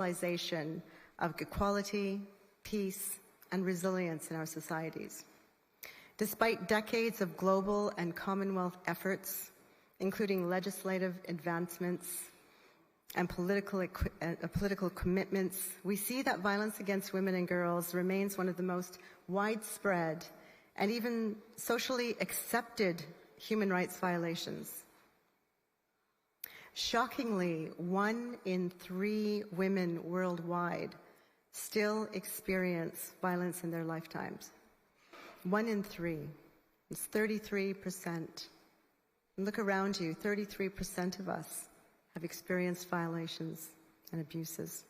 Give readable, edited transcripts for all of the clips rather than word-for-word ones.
realization of equality, peace, and resilience in our societies. Despite decades of global and Commonwealth efforts, including legislative advancements and political commitments, we see that violence against women and girls remains one of the most widespread and even socially accepted human rights violations. Shockingly, 1 in 3 women worldwide still experience violence in their lifetimes. 1 in 3. It's 33%. And look around you, 33% of us have experienced violations and abuses.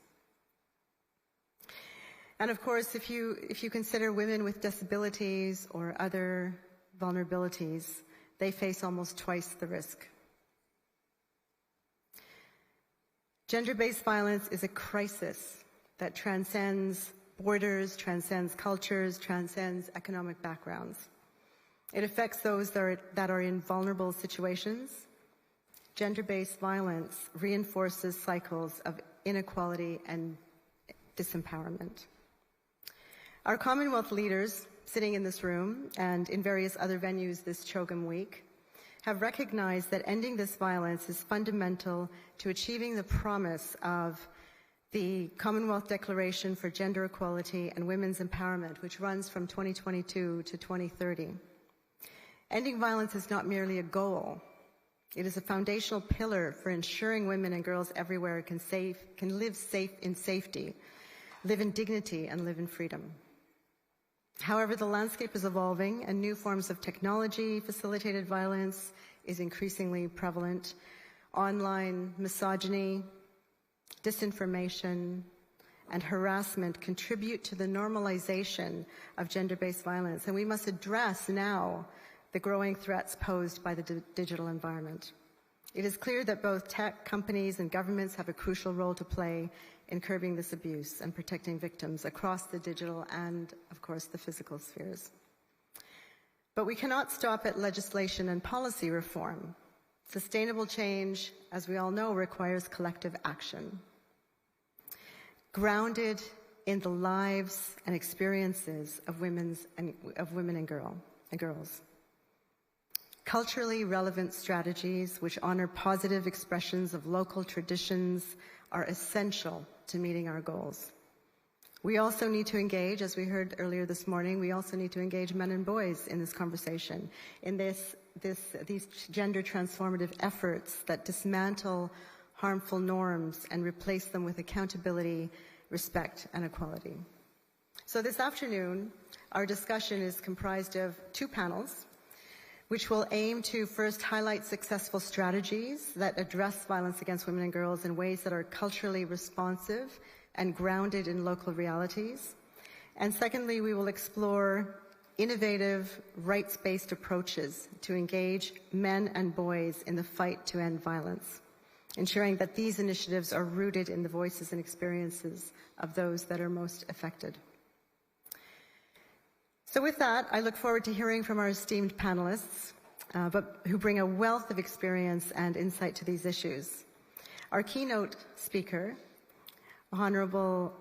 And of course, if you consider women with disabilities or other vulnerabilities, they face almost twice the risk. Gender-based violence is a crisis that transcends borders, transcends cultures, transcends economic backgrounds. It affects those that are in vulnerable situations. Gender-based violence reinforces cycles of inequality and disempowerment. Our Commonwealth leaders sitting in this room and in various other venues this CHOGM week have recognized that ending this violence is fundamental to achieving the promise of the Commonwealth Declaration for Gender Equality and Women's Empowerment, which runs from 2022 to 2030. Ending violence is not merely a goal. It is a foundational pillar for ensuring women and girls everywhere can live in safety, live in dignity, and live in freedom. However, the landscape is evolving and new forms of technology-facilitated violence is increasingly prevalent. Online misogyny, disinformation, and harassment contribute to the normalization of gender-based violence, and we must address now the growing threats posed by the digital environment. It is clear that both tech companies and governments have a crucial role to play in curbing this abuse and protecting victims across the digital and, of course, the physical spheres. But we cannot stop at legislation and policy reform. Sustainable change, as we all know, requires collective action, grounded in the lives and experiences of women and girls. Culturally relevant strategies which honor positive expressions of local traditions are essential to meeting our goals. We also need to engage, as we heard earlier this morning, we also need to engage men and boys in this conversation, in these gender transformative efforts that dismantle harmful norms and replace them with accountability, respect, and equality. So this afternoon, our discussion is comprised of 2 panels, which will aim to first highlight successful strategies that address violence against women and girls in ways that are culturally responsive and grounded in local realities. And secondly, we will explore innovative, rights-based approaches to engage men and boys in the fight to end violence, ensuring that these initiatives are rooted in the voices and experiences of those that are most affected. So with that, I look forward to hearing from our esteemed panelists, who bring a wealth of experience and insight to these issues. Our keynote speaker, Honorable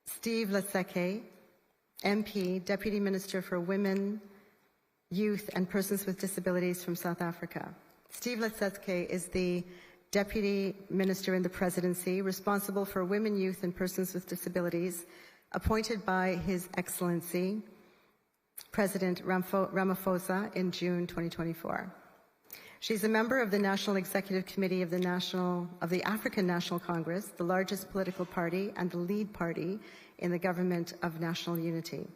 Steve Letseke, MP, Deputy Minister for Women, Youth and Persons with Disabilities from South Africa. Steve Letseke is the Deputy Minister in the Presidency responsible for women, youth and persons with disabilities, appointed by His Excellency President Ramaphosa in June 2024. She's a member of the National Executive Committee of the African National Congress, the largest political party and the lead party in the Government of National Unity.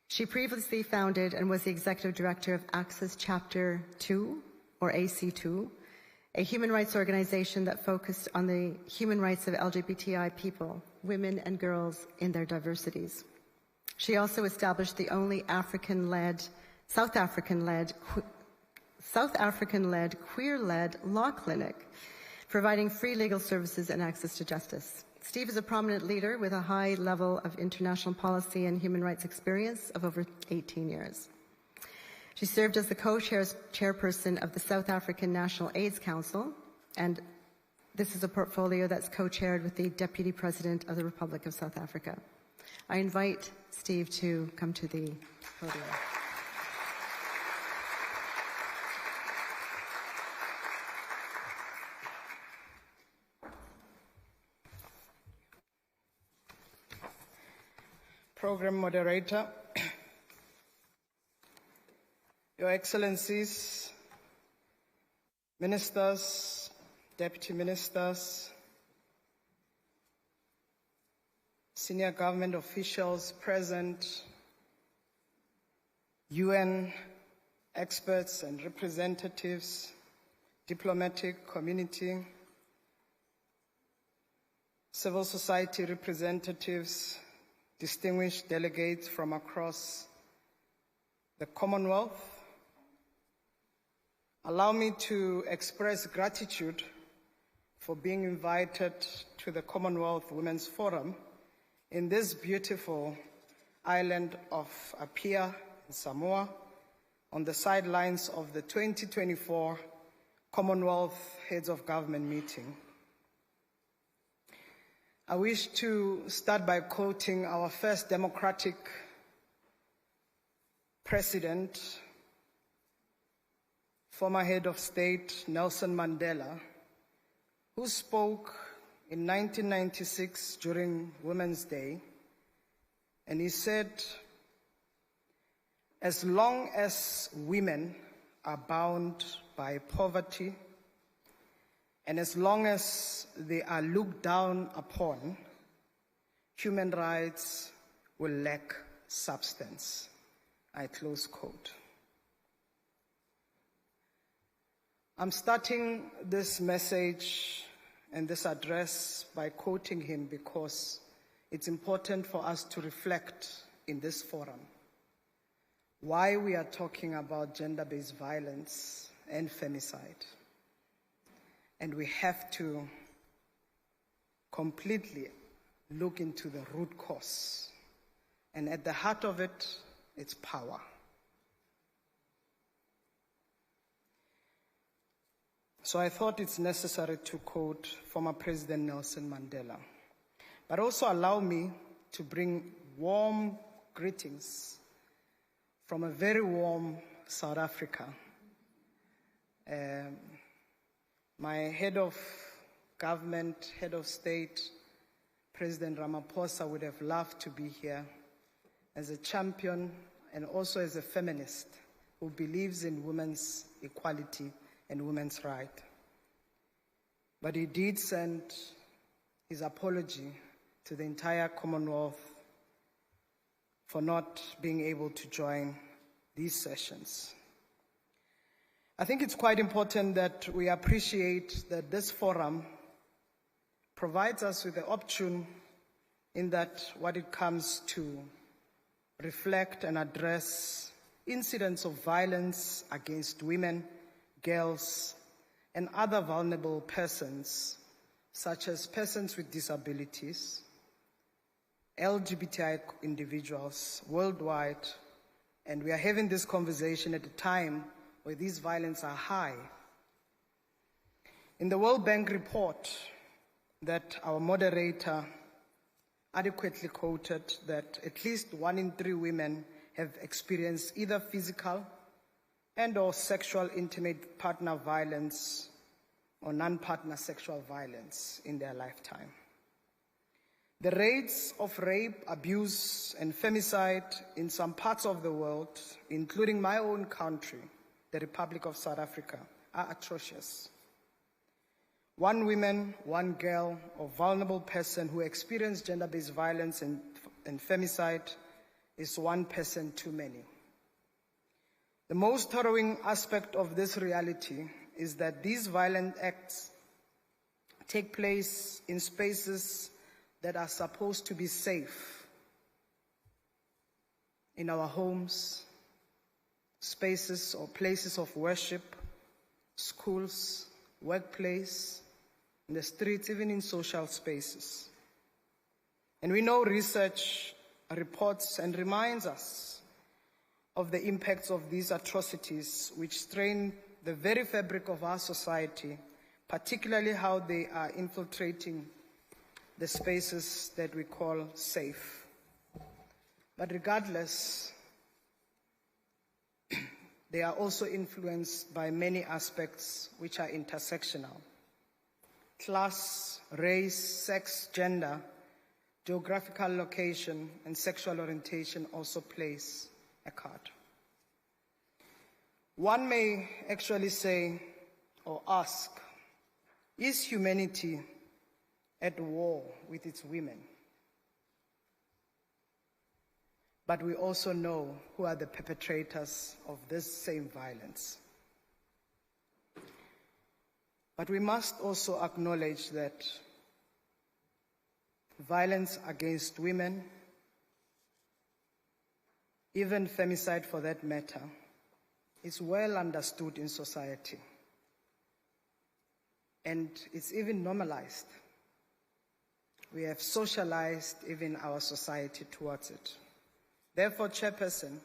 She previously founded and was the Executive Director of Access Chapter 2, or AC2, a human rights organization that focused on the human rights of LGBTI people, women and girls in their diversities. She also established the only South African-led, queer-led law clinic, providing free legal services and access to justice. Steve is a prominent leader with a high level of international policy and human rights experience of over 18 years. She served as the co-chairperson of the South African National AIDS Council and This is a portfolio that's co-chaired with the Deputy President of the Republic of South Africa. I invite Steve to come to the podium. Program moderator, Your Excellencies, Ministers, Deputy Ministers, senior government officials present, UN experts and representatives, diplomatic community, civil society representatives, distinguished delegates from across the Commonwealth. Allow me to express gratitude for being invited to the Commonwealth Women's Forum in this beautiful island of Apia in Samoa on the sidelines of the 2024 Commonwealth Heads of Government meeting. I wish to start by quoting our first democratic president, former head of state Nelson Mandela, who spoke in 1996 during Women's Day, and he said, "As long as women are bound by poverty, and as long as they are looked down upon, human rights will lack substance." I close quote. I'm starting this message and this address by quoting him because it's important for us to reflect in this forum why we are talking about gender-based violence and femicide. And we have to completely look into the root cause. And at the heart of it, it's power. So I thought it's necessary to quote former President Nelson Mandela. But also allow me to bring warm greetings from a very warm South Africa. My head of government, head of state, President Ramaphosa, would have loved to be here as a champion and also as a feminist who believes in women's equality and women's rights. But he did send his apology to the entire Commonwealth for not being able to join these sessions. I think it's quite important that we appreciate that this forum provides us with the option in that what it comes to reflect and address incidents of violence against women, girls, and other vulnerable persons, such as persons with disabilities, LGBTI individuals worldwide, and we are having this conversation at a time where these violence are high. In the World Bank report that our moderator adequately quoted, that at least 1 in 3 women have experienced either physical and or sexual intimate partner violence or non-partner sexual violence in their lifetime. The rates of rape, abuse, and femicide in some parts of the world, including my own country, the Republic of South Africa, are atrocious. 1 woman, 1 girl, or vulnerable person who experience gender-based violence and femicide is 1 person too many. The most harrowing aspect of this reality is that these violent acts take place in spaces that are supposed to be safe, in our homes, spaces or places of worship, schools, workplace, in the streets, even in social spaces. And we know research reports and reminds us of the impacts of these atrocities which strain the very fabric of our society, particularly how they are infiltrating the spaces that we call safe. But regardless, they are also influenced by many aspects which are intersectional. Class, race, sex, gender, geographical location, and sexual orientation also plays a card. One may actually say or ask, is humanity at war with its women? But we also know who are the perpetrators of this same violence. But we must also acknowledge that violence against women, even femicide for that matter, is well understood in society. And it's even normalized. We have socialized even our society towards it. Therefore, Chairperson,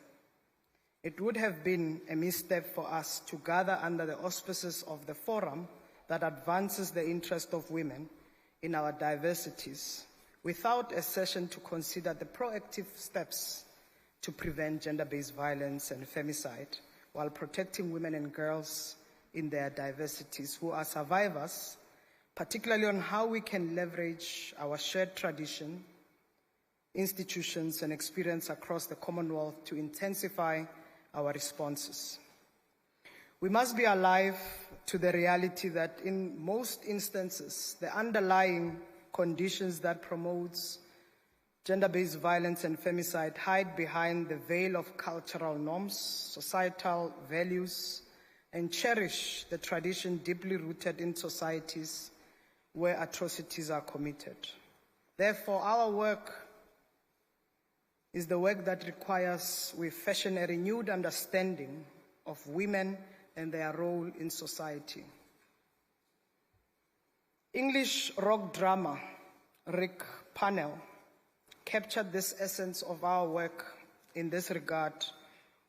it would have been a misstep for us to gather under the auspices of the forum that advances the interest of women in our diversities without a session to consider the proactive steps to prevent gender-based violence and femicide while protecting women and girls in their diversities who are survivors, particularly on how we can leverage our shared tradition, institutions, and experience across the Commonwealth to intensify our responses. We must be alive to the reality that in most instances, the underlying conditions that promotes gender-based violence and femicide hide behind the veil of cultural norms, societal values, and cherish the tradition deeply rooted in societies where atrocities are committed. Therefore, our work is the work that requires we fashion a renewed understanding of women and their role in society. English rock drummer Rick Parnell captured this essence of our work in this regard,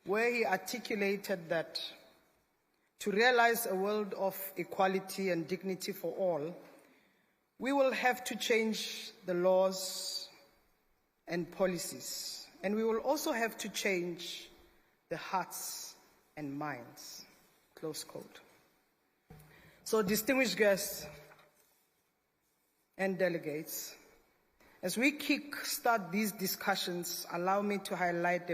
where he articulated that to realize a world of equality and dignity for all, we will have to change the laws and policies, and we will also have to change the hearts and minds. Close quote. So, distinguished guests and delegates, as we kick-start these discussions, allow me to highlight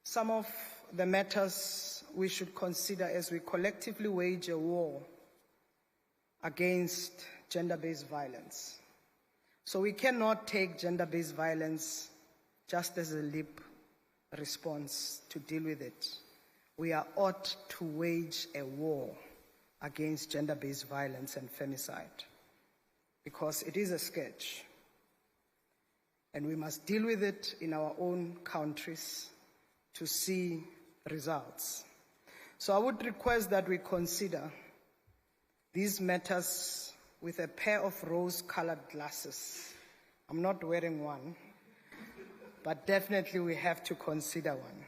some of the matters we should consider as we collectively wage a war against gender-based violence. So we cannot take gender-based violence just as a lip response to deal with it. We are ought to wage a war against gender-based violence and femicide because it is a scourge, and we must deal with it in our own countries to see results. So I would request that we consider these matters with a pair of rose-colored glasses. I'm not wearing one, but definitely we have to consider one.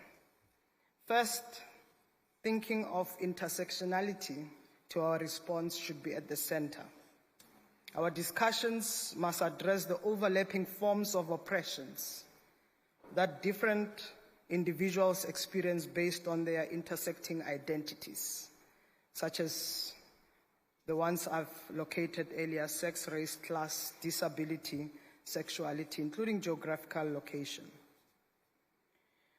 First, thinking of intersectionality to our response should be at the center. Our discussions must address the overlapping forms of oppressions that different individuals experience based on their intersecting identities, such as the ones I've located earlier: sex, race, class, disability, sexuality, including geographical location.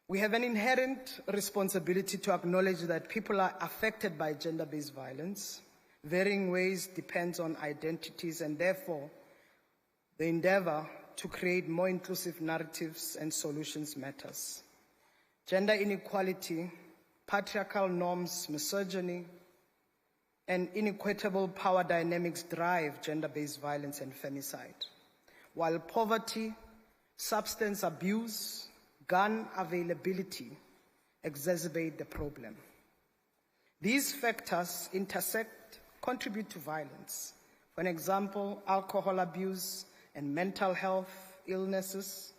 We have an inherent responsibility to acknowledge that people are affected by gender-based violence. Varying ways depends on identities, and therefore the endeavor to create more inclusive narratives and solutions matters. Gender inequality, patriarchal norms, misogyny, and inequitable power dynamics drive gender-based violence and femicide, while poverty, substance abuse, gun availability exacerbate the problem. These factors contribute to violence. For an example, alcohol abuse and mental health illnesses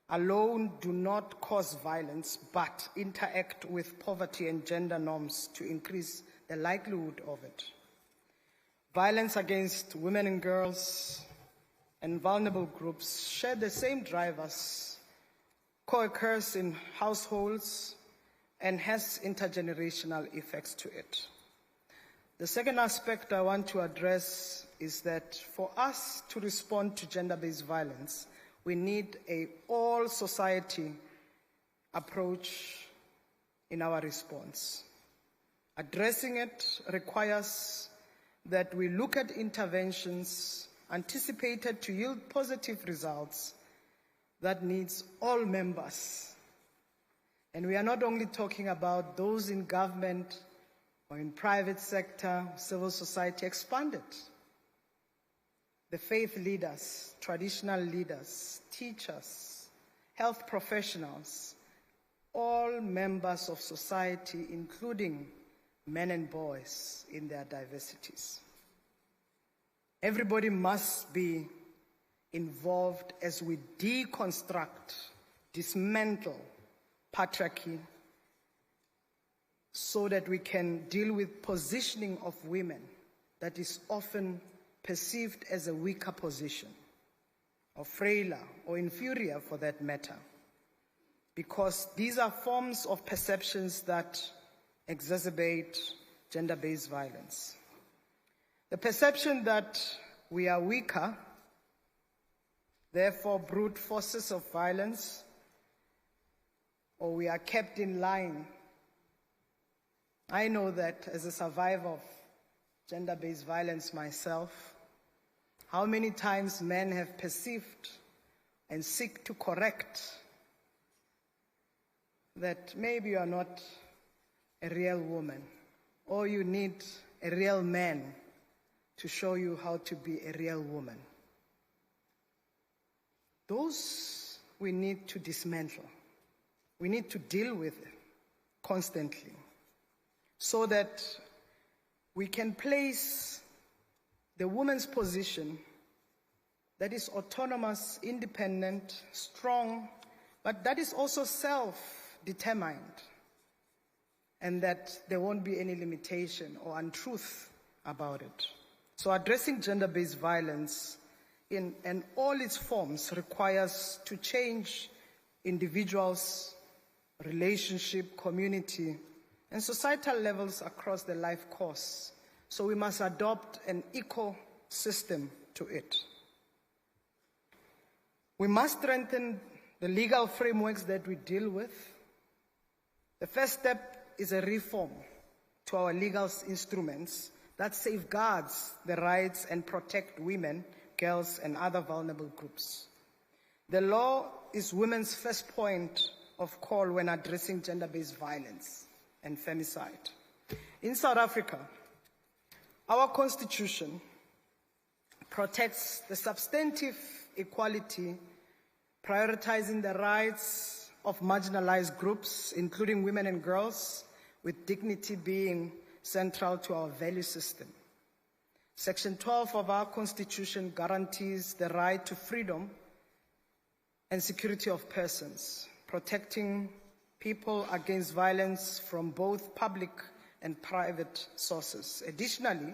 alone do not cause violence, but interact with poverty and gender norms to increase the likelihood of it. Violence against women and girls and vulnerable groups share the same drivers, co-occurs in households, and has intergenerational effects to it. The second aspect I want to address is that for us to respond to gender-based violence, we need an all-society approach in our response. Addressing it requires that we look at interventions anticipated to yield positive results that needs all members. And we are not only talking about those in government or in private sector, civil society, expanded. The faith leaders, traditional leaders, teachers, health professionals, all members of society, including men and boys in their diversities. Everybody must be involved as we deconstruct, dismantle patriarchy so that we can deal with positioning of women that is often perceived as a weaker position, or frailer, or inferior for that matter, because these are forms of perceptions that exacerbate gender-based violence. The perception that we are weaker, therefore brute forces of violence, or we are kept in line. I know that as a survivor of gender-based violence myself, how many times men have perceived and seek to correct that maybe you are not a real woman, or you need a real man to show you how to be a real woman. Those we need to dismantle. We need to deal with it constantly so that we can place the woman's position that is autonomous, independent, strong, but that is also self-determined, and that there won't be any limitation or untruth about it. So addressing gender-based violence in all its forms requires to change individuals, relationship, community, and societal levels across the life course. So we must adopt an ecosystem to it. We must strengthen the legal frameworks that we deal with. The first step is a reform to our legal instruments that safeguards the rights and protect women, girls, and other vulnerable groups. The law is women's first point of call when addressing gender-based violence and femicide. In South Africa, our constitution protects the substantive equality, prioritizing the rights of marginalized groups, including women and girls, with dignity being central to our value system. Section 12 of our constitution guarantees the right to freedom and security of persons, protecting people against violence from both public and private sources. Additionally,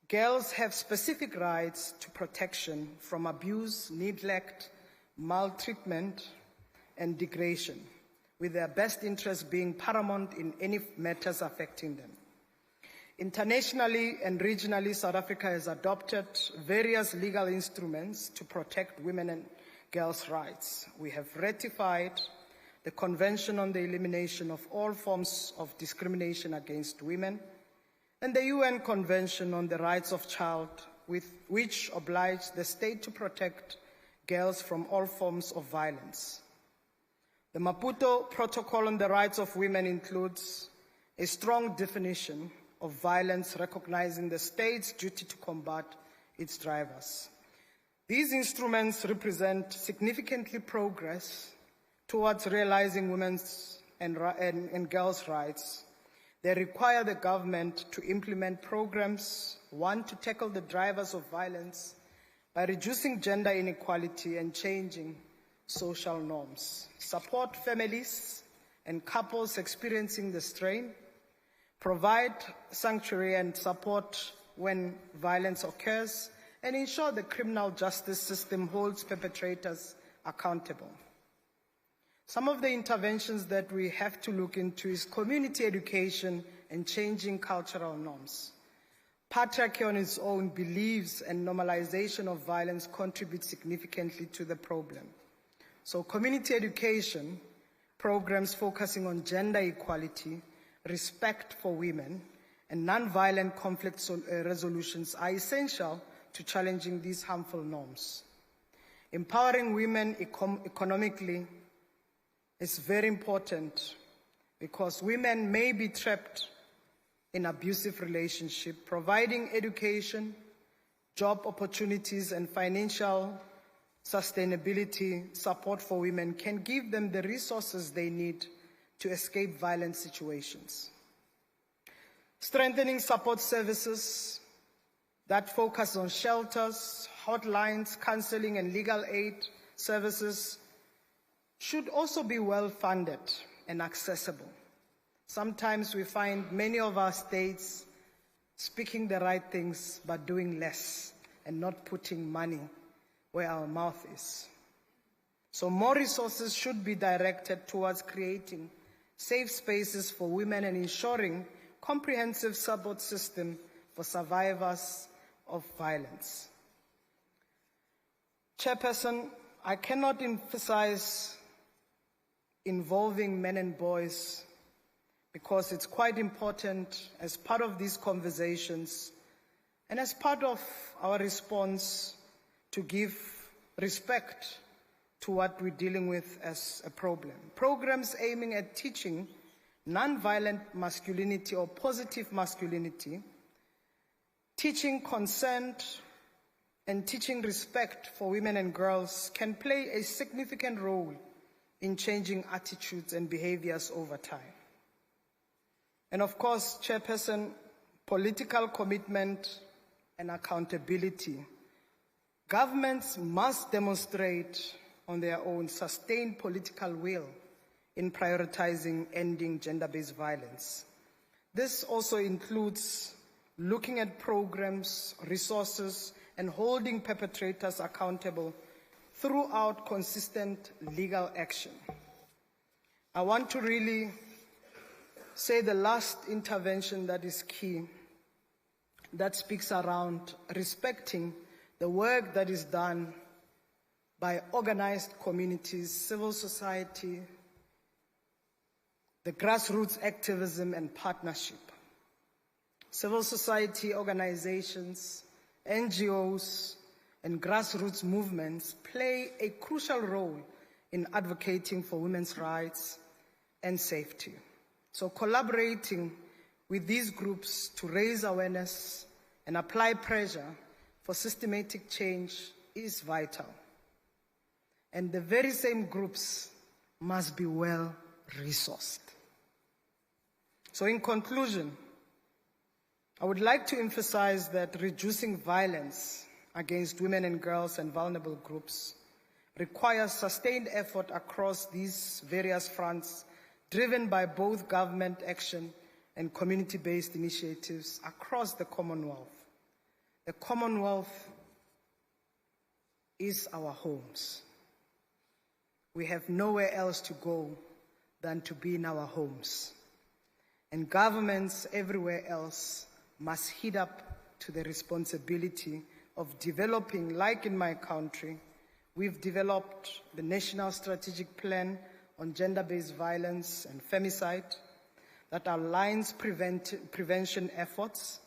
girls have specific rights to protection from abuse, neglect, maltreatment, and degradation, with their best interests being paramount in any matters affecting them. Internationally and regionally, South Africa has adopted various legal instruments to protect women and girls' rights. We have ratified the Convention on the Elimination of All Forms of Discrimination Against Women and the UN Convention on the Rights of Child, which oblige the state to protect girls from all forms of violence. The Maputo Protocol on the Rights of Women includes a strong definition of violence, recognizing the state's duty to combat its drivers. These instruments represent significantly progress towards realizing women's and girls' rights. They require the government to implement programs, one, to tackle the drivers of violence by reducing gender inequality and changing social norms, support families and couples experiencing the strain, provide sanctuary and support when violence occurs, and ensure the criminal justice system holds perpetrators accountable. Some of the interventions that we have to look into is community education and changing cultural norms. Patriarchy on its own believes and normalization of violence contributes significantly to the problem. So community education programs focusing on gender equality, respect for women, and nonviolent conflict resolutions are essential to challenging these harmful norms. Empowering women economically is very important because women may be trapped in abusive relationships. Providing education, job opportunities, and financial sustainability support for women can give them the resources they need to escape violent situations. Strengthening support services that focus on shelters, hotlines, counseling, and legal aid services should also be well funded and accessible. Sometimes we find many of our states speaking the right things but doing less and not putting money where our mouth is. So more resources should be directed towards creating safe spaces for women and ensuring comprehensive support system for survivors of violence. Chairperson, I cannot emphasize involving men and boys because it's quite important as part of these conversations and as part of our response to give respect to what we're dealing with as a problem. Programs aiming at teaching nonviolent masculinity or positive masculinity, teaching consent, and teaching respect for women and girls can play a significant role in changing attitudes and behaviors over time. And of course, Chairperson, political commitment and accountability. Governments must demonstrate on their own sustained political will in prioritizing ending gender-based violence. This also includes looking at programs, resources, and holding perpetrators accountable throughout consistent legal action. I want to really say the last intervention that is key, that speaks around respecting the work that is done by organized communities, civil society, the grassroots activism and partnership. Civil society organizations, NGOs, and grassroots movements play a crucial role in advocating for women's rights and safety. So collaborating with these groups to raise awareness and apply pressure for systematic change is vital. And the very same groups must be well resourced. So in conclusion, I would like to emphasize that reducing violence against women and girls and vulnerable groups requires sustained effort across these various fronts, driven by both government action and community-based initiatives across the Commonwealth. The Commonwealth is our homes. We have nowhere else to go than to be in our homes. And governments everywhere else must heed up to the responsibility of developing, like in my country, we've developed the National Strategic Plan on Gender-Based Violence and Femicide that outlines prevention efforts,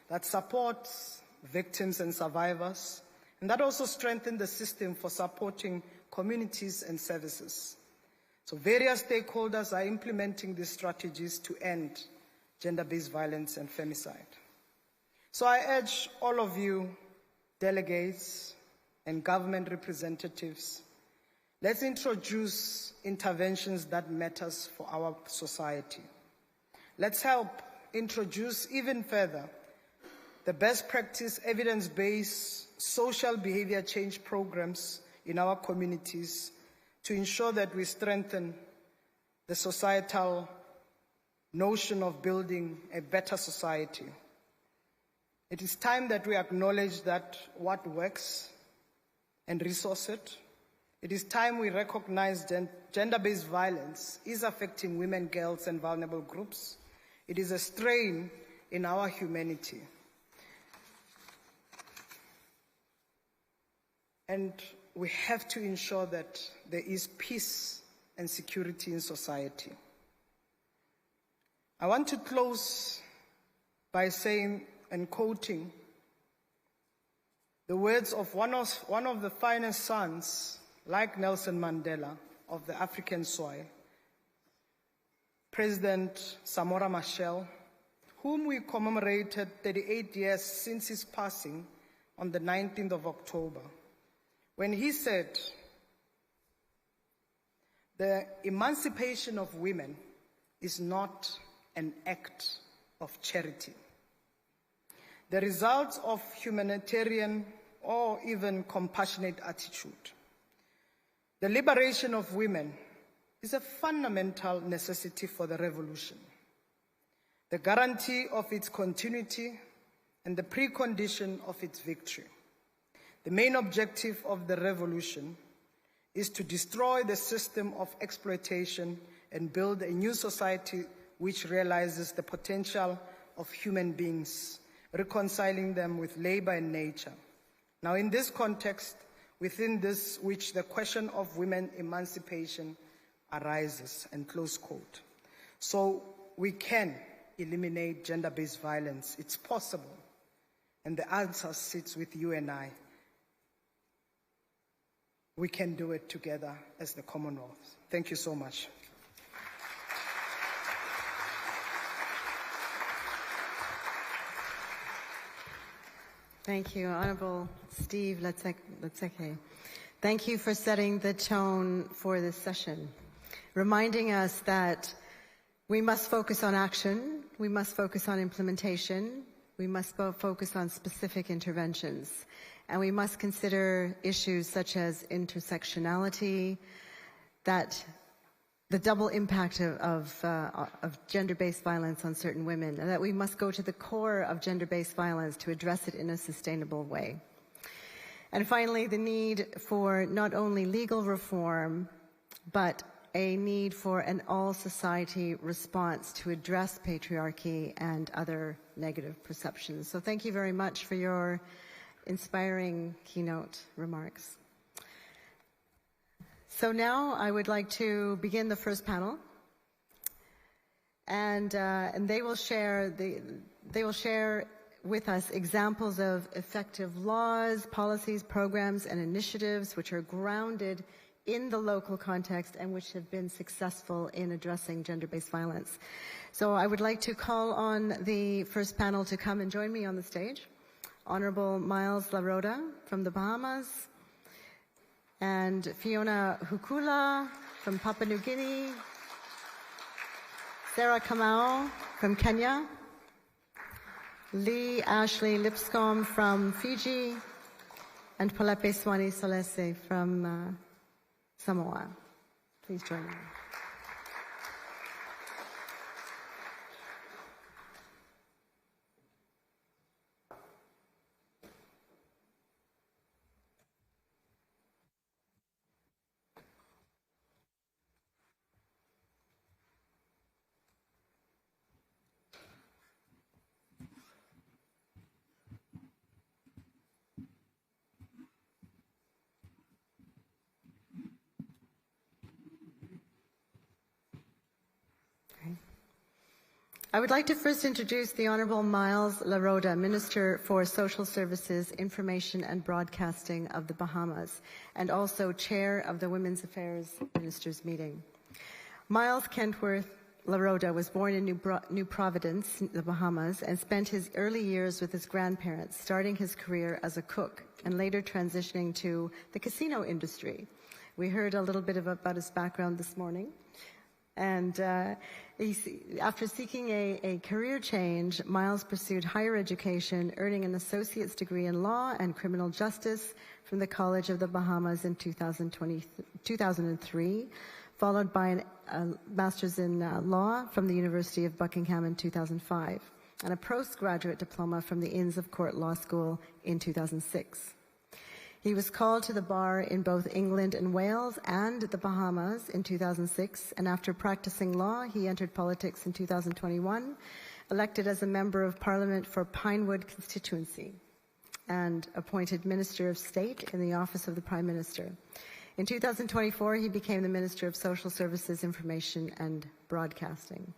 that supports victims and survivors, and that also strengthens the system for supporting communities and services. So various stakeholders are implementing these strategies to end gender-based violence and femicide. So I urge all of you, delegates and government representatives, let's introduce interventions that matters for our society. Let's help introduce even further the best practice, evidence-based social behavior change programs in our communities to ensure that we strengthen the societal notion of building a better society. It is time that we acknowledge that what works and resource it. It is time we recognize gender-based violence is affecting women, girls, and vulnerable groups. It is a strain in our humanity. And we have to ensure that there is peace and security in society. I want to close by saying and quoting the words of one of the finest sons, like Nelson Mandela, of the African soil, President Samora Machel, whom we commemorated 38 years since his passing on the 19th of October, when he said, "The emancipation of women is not an act of charity. The result of humanitarian or even compassionate attitude. The liberation of women is a fundamental necessity for the revolution, the guarantee of its continuity and the precondition of its victory. The main objective of the revolution is to destroy the system of exploitation and build a new society which realizes the potential of human beings, reconciling them with labor and nature. Now, in this context, within this which the question of women emancipation arises," and close quote. So we can eliminate gender-based violence. It's possible. And the answer sits with you and I. We can do it together as the Commonwealth. Thank you so much. Thank you, Honorable Steve Letseke. Thank you for setting the tone for this session, reminding us that we must focus on action, we must focus on implementation, we must focus on specific interventions, and we must consider issues such as intersectionality, that the double impact of gender-based violence on certain women, and that we must go to the core of gender-based violence to address it in a sustainable way. And finally, the need for not only legal reform, but a need for an all-society response to address patriarchy and other negative perceptions. So thank you very much for your inspiring keynote remarks. So now I would like to begin the first panel, and they will share with us examples of effective laws, policies, programs, and initiatives which are grounded in the local context and which have been successful in addressing gender-based violence. So I would like to call on the first panel to come and join me on the stage. Honorable Miles Laroda from the Bahamas, and Fiona Hukula from Papua New Guinea, Sarah Kamau from Kenya, Lee Ashley Lipscomb from Fiji, and Polepe Swani Solese from Samoa. Please join me. I would like to first introduce the Honourable Miles Laroda, Minister for Social Services, Information and Broadcasting of the Bahamas, and also Chair of the Women's Affairs Ministers' Meeting. Miles Kentworth Laroda was born in New Providence, the Bahamas, and spent his early years with his grandparents, starting his career as a cook and later transitioning to the casino industry. We heard a little bit about his background this morning. And after seeking a career change, Miles pursued higher education, earning an associate's degree in law and criminal justice from the College of the Bahamas in 2003, followed by a master's in law from the University of Buckingham in 2005. and a postgraduate diploma from the Inns of Court Law School in 2006. He was called to the bar in both England and Wales and the Bahamas in 2006, and after practicing law, he entered politics in 2021, elected as a Member of Parliament for Pinewood constituency, and appointed Minister of State in the Office of the Prime Minister. In 2024, he became the Minister of Social Services, Information and Broadcasting.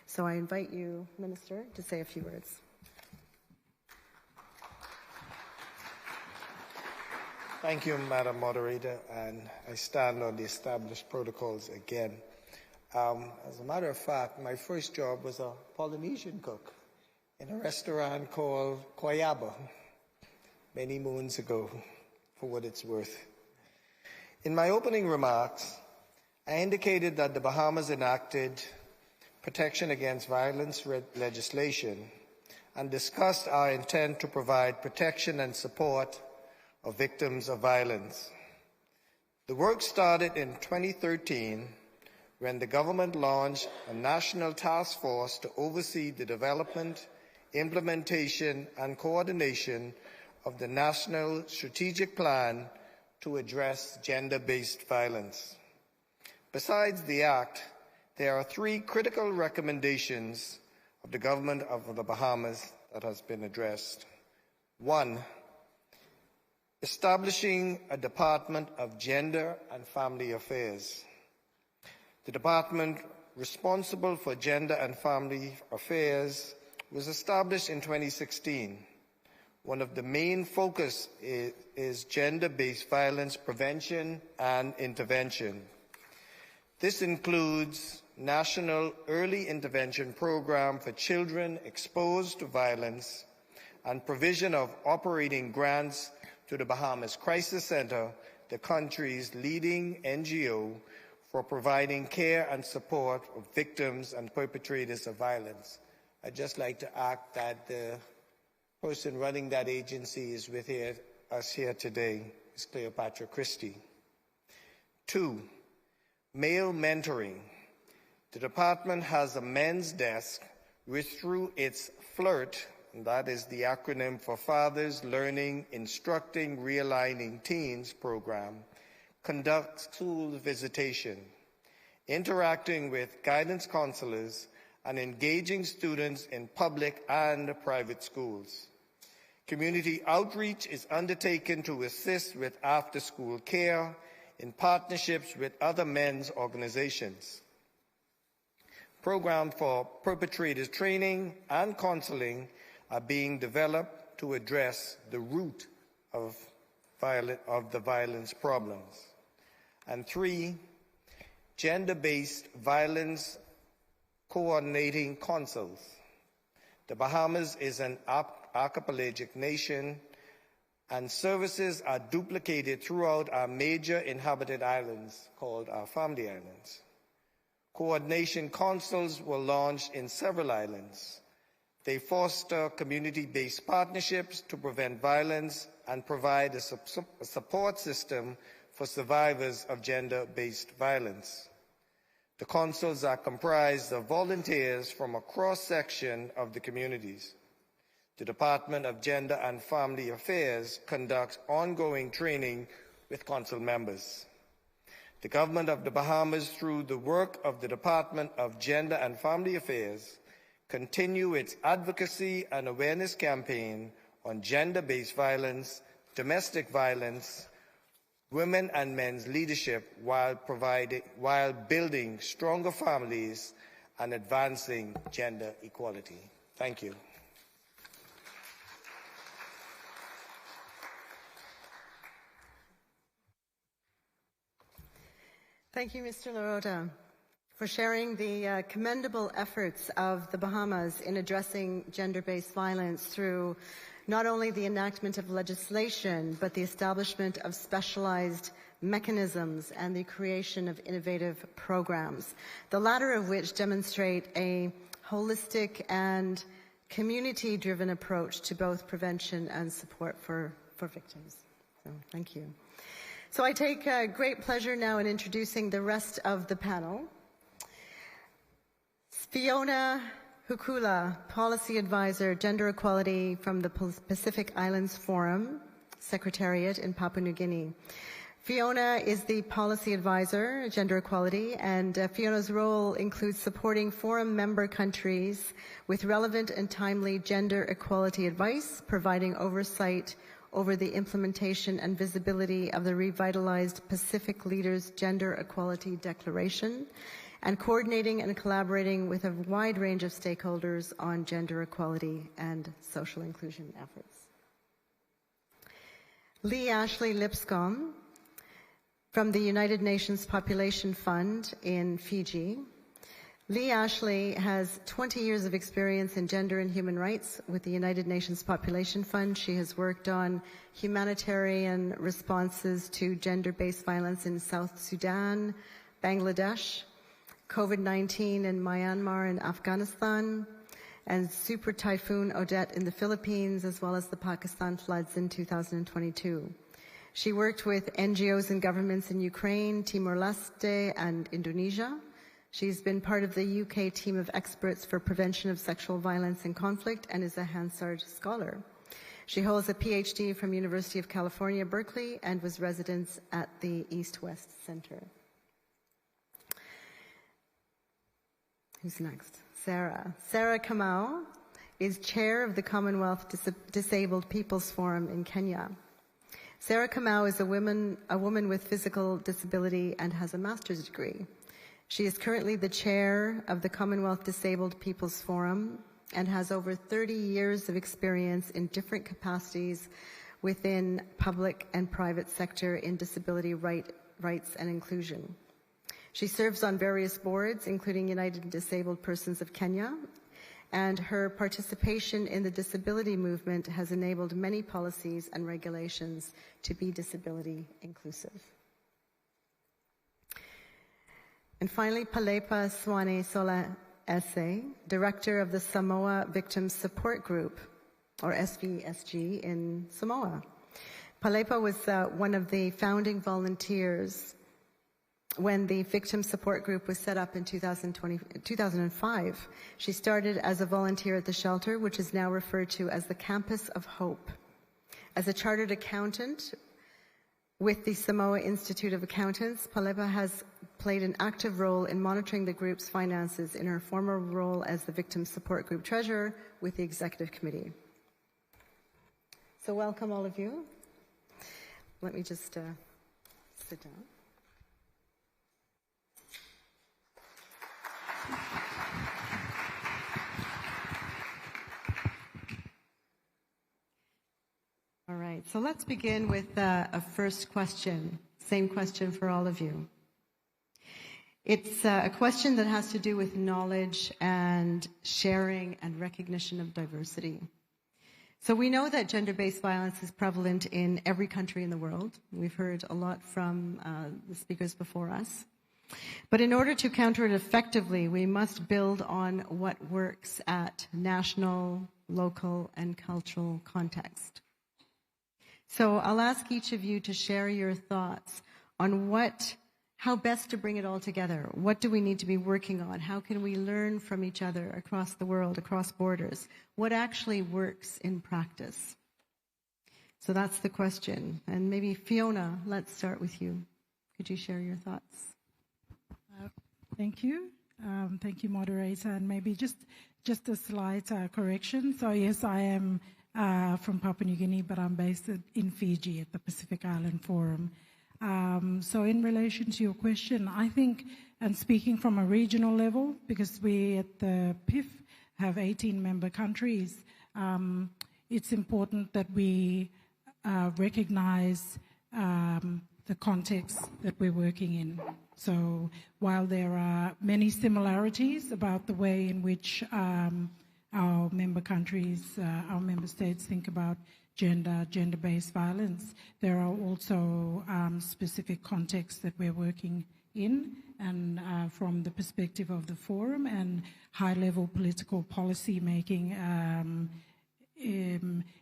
So I invite you, Minister, to say a few words. Thank you, Madam Moderator, and I stand on the established protocols again. As a matter of fact, my first job was a Polynesian cook in a restaurant called Koyaba many moons ago, for what it's worth. In my opening remarks, I indicated that the Bahamas enacted protection against violence legislation and discussed our intent to provide protection and support of victims of violence. The work started in 2013 when the government launched a national task force to oversee the development, implementation, and coordination of the National Strategic Plan to address gender-based violence. Besides the Act, there are 3 critical recommendations of the government of the Bahamas that has been addressed. 1, establishing a Department of Gender and Family Affairs. The department responsible for gender and family affairs was established in 2016. One of the main focus is gender-based violence prevention and intervention. This includes National Early Intervention Program for children exposed to violence and provision of operating grants to the Bahamas Crisis Center, the country's leading NGO for providing care and support of victims and perpetrators of violence. I'd just like to add that the person running that agency is with us here today, is Cleopatra Christie. 2, male mentoring. The department has a men's desk which, through its FLIRT, and that is the acronym for Fathers Learning, Instructing, Realigning Teens program, conducts school visitation, interacting with guidance counselors, and engaging students in public and private schools. Community outreach is undertaken to assist with after-school care in partnerships with other men's organizations. Programs for perpetrators training and counseling are being developed to address the root of the violence problems. And 3, gender-based violence coordinating councils. The Bahamas is an archipelagic nation, and services are duplicated throughout our major inhabited islands called our Family Islands. Coordination councils were launched in several islands. They foster community-based partnerships to prevent violence and provide a support system for survivors of gender-based violence. The councils are comprised of volunteers from a cross-section of the communities. The Department of Gender and Family Affairs conducts ongoing training with council members. The government of the Bahamas, through the work of the Department of Gender and Family Affairs, continue its advocacy and awareness campaign on gender-based violence, domestic violence, women and men's leadership, while building stronger families and advancing gender equality. Thank you. Thank you, Mr. Larota, for sharing the commendable efforts of the Bahamas in addressing gender-based violence through not only the enactment of legislation, but the establishment of specialized mechanisms and the creation of innovative programs, the latter of which demonstrate a holistic and community-driven approach to both prevention and support for victims. So, thank you. So I take great pleasure now in introducing the rest of the panel. Fiona Hukula, Policy Advisor, Gender Equality from the Pacific Islands Forum, Secretariat in Papua New Guinea. Fiona is the Policy Advisor, Gender Equality, and Fiona's role includes supporting Forum member countries with relevant and timely gender equality advice, providing oversight over the implementation and visibility of the revitalized Pacific Leaders Gender Equality Declaration, and coordinating and collaborating with a wide range of stakeholders on gender equality and social inclusion efforts. Lee Ashley Lipscomb from the United Nations Population Fund in Fiji. Lee Ashley has 20 years of experience in gender and human rights with the United Nations Population Fund. She has worked on humanitarian responses to gender-based violence in South Sudan, Bangladesh, COVID-19 in Myanmar and Afghanistan, and Super Typhoon Odette in the Philippines, as well as the Pakistan floods in 2022. She worked with NGOs and governments in Ukraine, Timor-Leste, and Indonesia. She's been part of the UK team of experts for prevention of sexual violence and conflict and is a Hansard Scholar. She holds a PhD from University of California, Berkeley, and was resident at the East-West Center. Who's next? Sarah. Sarah Kamau is chair of the Commonwealth Disabled People's Forum in Kenya. Sarah Kamau is a woman with physical disability and has a master's degree. She is currently the chair of the Commonwealth Disabled People's Forum and has over 30 years of experience in different capacities within public and private sector in disability rights and inclusion. She serves on various boards, including United Disabled Persons of Kenya, and her participation in the disability movement has enabled many policies and regulations to be disability inclusive. And finally, Palepa Swane Sola Ese, Director of the Samoa Victims Support Group, or SVSG, in Samoa. Palepa was one of the founding volunteers when the Victim Support Group was set up in 2005. She started as a volunteer at the shelter, which is now referred to as the Campus of Hope. As a chartered accountant with the Samoa Institute of Accountants, Palepa has played an active role in monitoring the group's finances in her former role as the Victim Support Group Treasurer with the Executive Committee. So welcome all of you. Let me just sit down. All right, so let's begin with a first question. Same question for all of you. It's a question that has to do with knowledge and sharing and recognition of diversity. So we know that gender-based violence is prevalent in every country in the world. We've heard a lot from the speakers before us. But in order to counter it effectively, we must build on what works at national, local, and cultural context. So I'll ask each of you to share your thoughts on how best to bring it all together. What do we need to be working on? How can we learn from each other across the world, across borders? What actually works in practice? So that's the question. And maybe Fiona, let's start with you. Could you share your thoughts? Thank you. Thank you, moderator. And maybe just a slight correction. So yes, I am from Papua New Guinea, but I'm based in Fiji at the Pacific Island Forum. So in relation to your question, I think, and speaking from a regional level, because we at the PIF have 18 member countries, it's important that we recognize the context that we're working in. So while there are many similarities about the way in which our member countries, our member states think about gender-based violence, there are also specific contexts that we're working in, and from the perspective of the forum and high-level political policy making,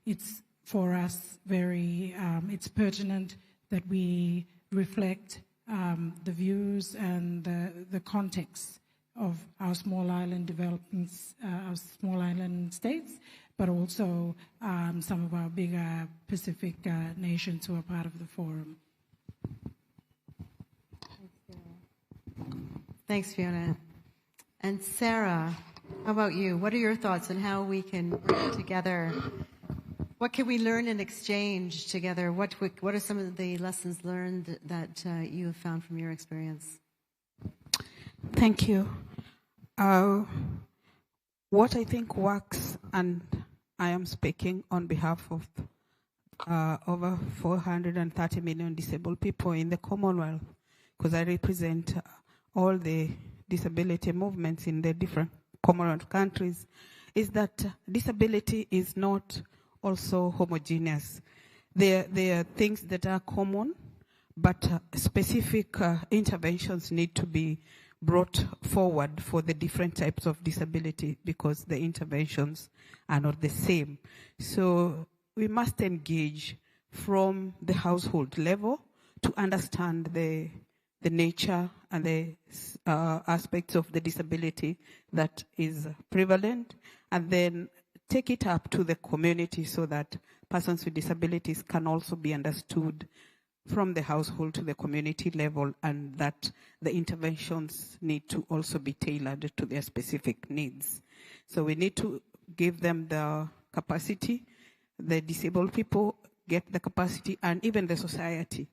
it's for us it's pertinent that we reflect the views and the context of our small island developments, our small island states, but also some of our bigger Pacific nations who are part of the forum. Thanks, Fiona. And Sarah, how about you? What are your thoughts on how we can work together? What can we learn and exchange together? What are some of the lessons learned that you have found from your experience? Thank you. What I think works, and I am speaking on behalf of over 430 million disabled people in the Commonwealth, because I represent all the disability movements in the different Commonwealth countries, is that disability is not also homogeneous. There are things that are common, but specific interventions need to be brought forward for the different types of disability because the interventions are not the same. So we must engage from the household level to understand the nature and the aspects of the disability that is prevalent, and then take it up to the community so that persons with disabilities can also be understood from the household to the community level, and that the interventions need to also be tailored to their specific needs. So we need to give them the capacity, the disabled people get the capacity, and even the society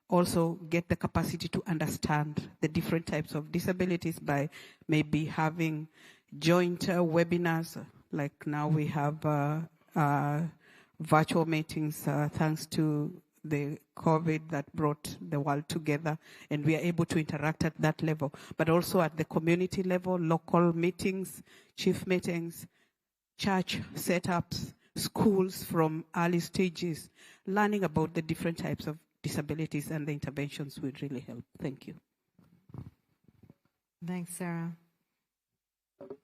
also get the capacity to understand the different types of disabilities by maybe having joint webinars, like now we have virtual meetings thanks to the COVID that brought the world together, and we are able to interact at that level, but also at the community level, local meetings, chief meetings, church setups, schools from early stages, learning about the different types of disabilities and the interventions would really help. Thank you. Thanks, Sarah.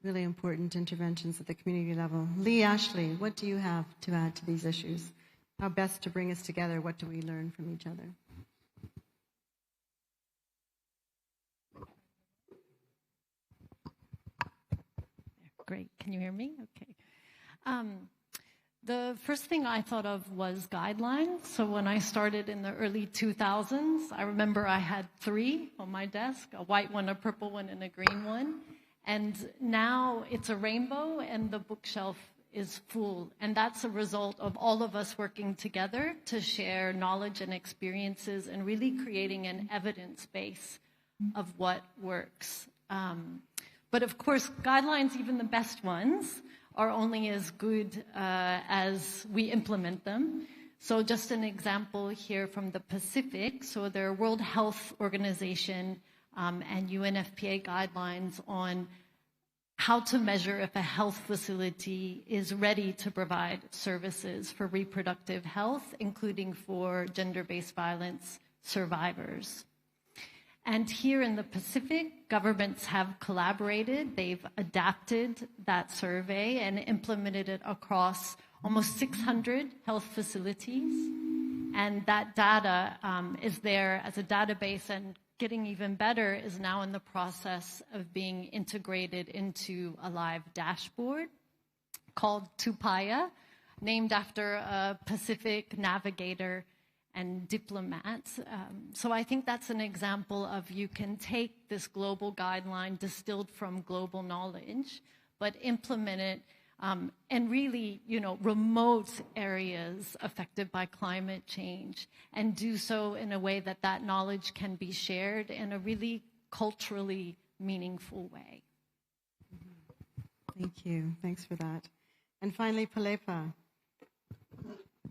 Really important interventions at the community level. Lee Ashley, what do you have to add to these issues? How best to bring us together? What do we learn from each other? Great. Can you hear me? Okay. The first thing I thought of was guidelines. So when I started in the early 2000s, I remember I had 3 on my desk, a white one, a purple one, and a green one. And now it's a rainbow and the bookshelf is full. And that's a result of all of us working together to share knowledge and experiences and really creating an evidence base of what works. But of course, guidelines, even the best ones, are only as good as we implement them. So just an example here from the Pacific. So there are World Health Organization and UNFPA guidelines on how to measure if a health facility is ready to provide services for reproductive health, including for gender-based violence survivors. And here in the Pacific, governments have collaborated. They've adapted that survey and implemented it across almost 600 health facilities. And that data is there as a database, and getting even better is now in the process of being integrated into a live dashboard called Tupaya, named after a Pacific navigator and diplomats. So I think that's an example of you can take this global guideline distilled from global knowledge, but implement it and really, remote areas affected by climate change, and do so in a way that that knowledge can be shared in a really culturally meaningful way. Thank you. Thanks for that. And finally, Palepa,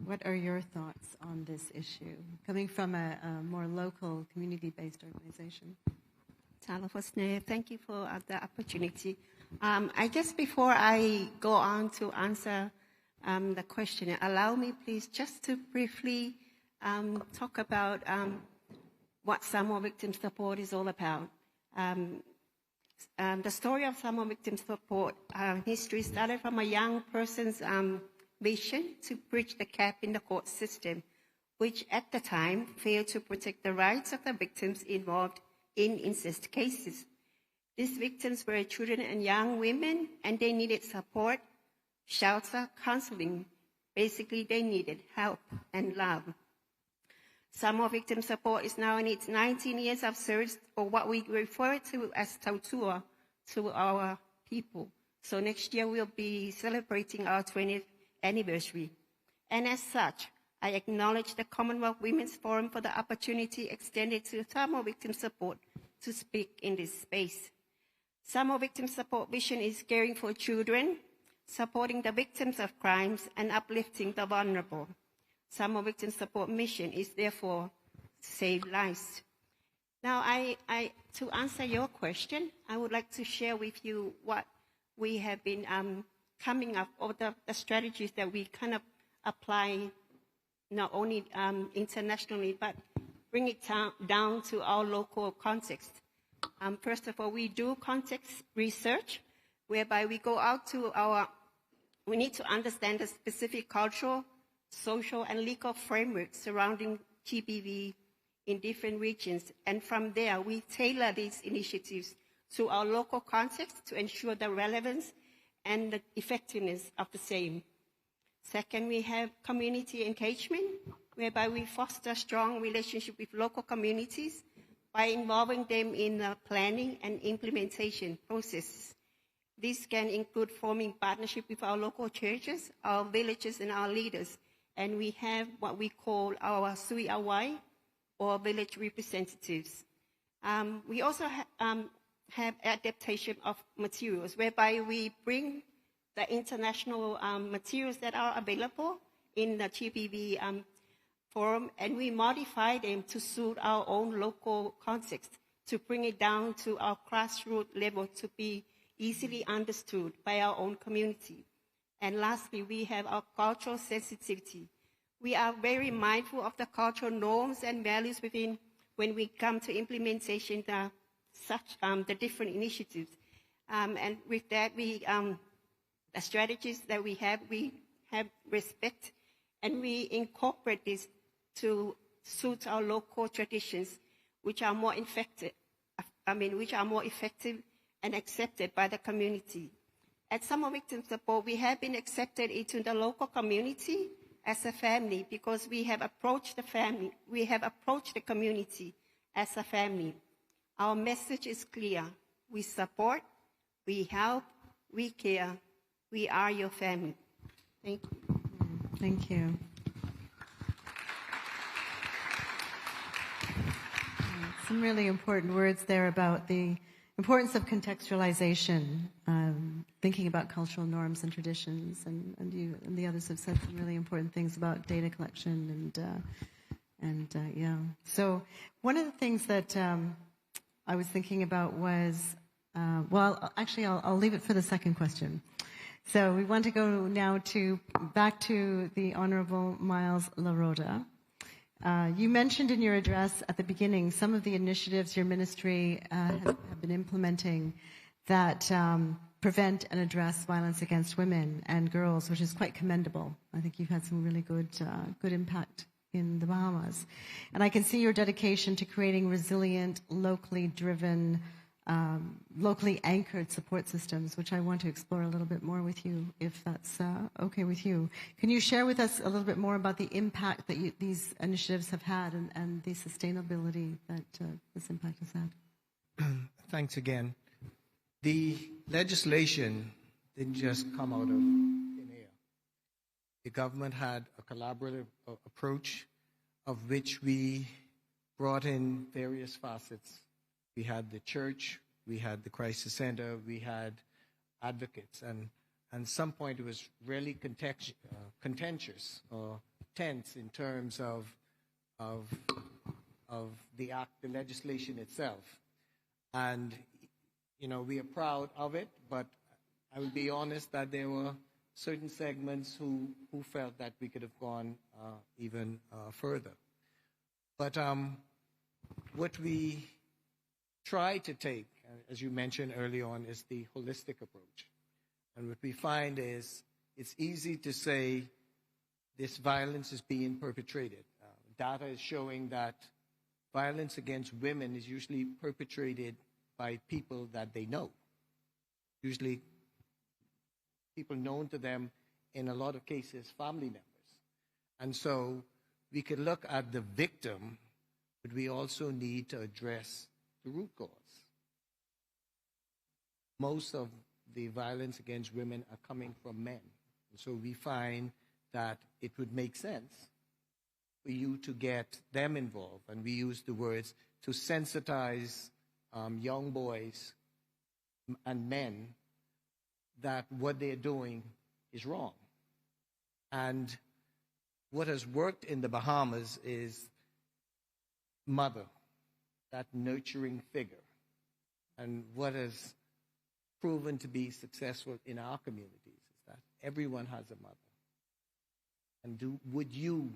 what are your thoughts on this issue, coming from a more local, community-based organization? Thank you for the opportunity. I guess before I go on to answer the question, allow me please just to briefly talk about what Samoa Victim Support is all about. The story of Samoa Victim Support history started from a young person's vision to bridge the gap in the court system, which at the time failed to protect the rights of the victims involved in incest cases. These victims were children and young women, and they needed support, shelter, counseling. Basically, they needed help and love. Samoa Victim Support is now in its 19 years of service, or what we refer to as tautua, to our people. So next year we'll be celebrating our 20th anniversary. And as such, I acknowledge the Commonwealth Women's Forum for the opportunity extended to Samoa Victim Support to speak in this space. Samoa Victim Support vision is caring for children, supporting the victims of crimes, and uplifting the vulnerable. Samoa Victim Support mission is therefore save lives. Now, to answer your question, I would like to share with you what we have been coming up, or the strategies that we kind of apply not only internationally, but bring it down to our local context. First of all, we do context research, whereby we go out to we need to understand the specific cultural, social, and legal framework surrounding GBV in different regions. And from there, we tailor these initiatives to our local context to ensure the relevance and the effectiveness of the same. Second, we have community engagement, whereby we foster strong relationship with local communities by involving them in the planning and implementation process. This can include forming partnership with our local churches, our villages, and our leaders. And we have what we call our Sui Awai, or village representatives. We also have adaptation of materials, whereby we bring the international materials that are available in the GBV forum, and we modify them to suit our own local context, to bring it down to our grassroots level to be easily understood by our own community. And lastly, we have our cultural sensitivity. We are very mindful of the cultural norms and values when we come to implementation the different initiatives. And with that, the strategies that we have respect, and we incorporate this to suit our local traditions, which are more effective and accepted by the community. At Samoa Victim Support, we have been accepted into the local community as a family, because we have approached the community as a family. Our message is clear. We support, we help, we care. We are your family. Thank you. Thank you. Some really important words there about the importance of contextualization, thinking about cultural norms and traditions, and you and the others have said some really important things about data collection and yeah. So one of the things that I was thinking about was, I'll leave it for the second question. So we want to go now back to the Honorable Miles Laroda. You mentioned in your address at the beginning some of the initiatives your ministry have been implementing that prevent and address violence against women and girls, which is quite commendable. I think you've had some really good impact in the Bahamas. And I can see your dedication to creating resilient, locally driven, locally anchored support systems, which I want to explore a little bit more with you, if that's okay with you. Can you share with us a little bit more about the impact that these initiatives have had and the sustainability that this impact has had? Thanks again. The legislation didn't just come out of thin air. The government had a collaborative approach, of which we brought in various facets. We had the church, we had the crisis center, we had advocates, and at some point it was really contentious or tense in terms of the legislation itself. And we are proud of it, but I will be honest that there were certain segments who felt that we could have gone even further. But what we try to take, as you mentioned early on, is the holistic approach. And what we find is it's easy to say this violence is being perpetrated. Data is showing that violence against women is usually perpetrated by people that they know, usually people known to them, in a lot of cases, family members. And so we could look at the victim, but we also need to address the root cause. Most of the violence against women are coming from men. And so we find that it would make sense for you to get them involved. And we use the words to sensitize young boys and men that what they're doing is wrong. And what has worked in the Bahamas is mother, that nurturing figure. And what has proven to be successful in our communities is that everyone has a mother. And would you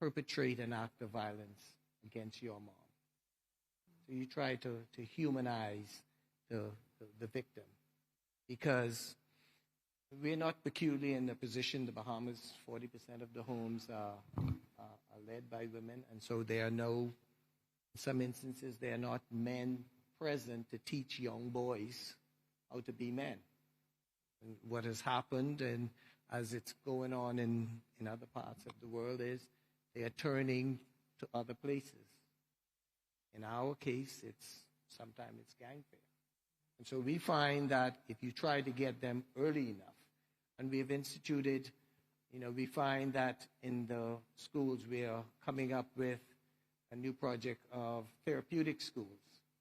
perpetrate an act of violence against your mom? So you try to humanize the victim, because we're not peculiar in the position. The Bahamas, 40% of the homes are led by women, and so there are in some instances, there are not men present to teach young boys how to be men. And what has happened, and as it's going on in other parts of the world, is they are turning to other places. In our case, sometimes it's gangster. And so we find that if you try to get them early enough, and we have instituted, we find that in the schools we are coming up with a new project of therapeutic schools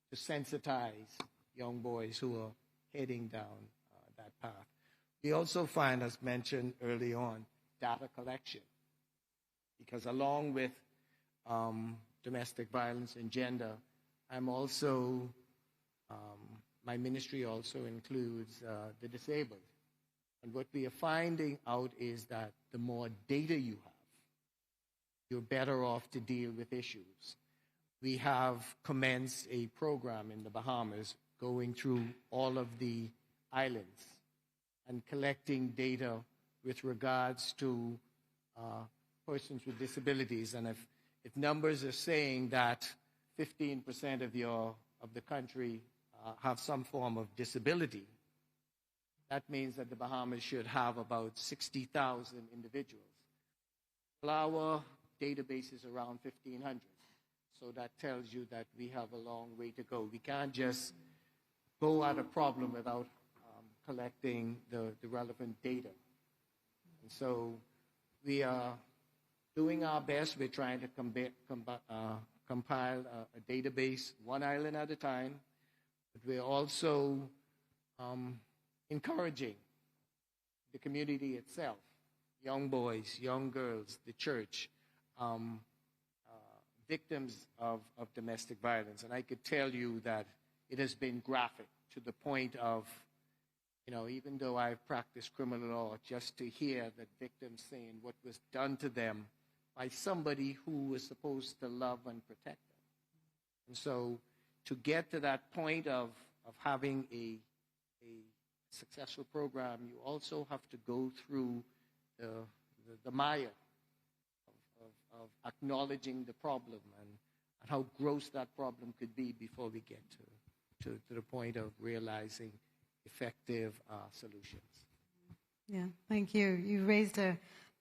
to sensitize young boys who are heading down that path. We also find, as mentioned early on, data collection. Because along with domestic violence and gender, my ministry also includes the disabled. And what we are finding out is that the more data you have, you're better off to deal with issues. We have commenced a program in the Bahamas going through all of the islands and collecting data with regards to persons with disabilities. And if numbers are saying that 15% of the country have some form of disability, that means that the Bahamas should have about 60,000 individuals. Well, our database is around 1,500. So that tells you that we have a long way to go. We can't just go at a problem without collecting the relevant data. And so we are doing our best. We're trying to compile a database one island at a time. But we're also encouraging the community itself, young boys, young girls, the church, victims of domestic violence. And I could tell you that it has been graphic to the point of, even though I've practiced criminal law, just to hear that victims saying what was done to them by somebody who was supposed to love and protect them. And so to get to that point of having a successful program, you also have to go through the mire of acknowledging the problem and how gross that problem could be before we get to the point of realizing effective solutions. Yeah, thank you. You raised a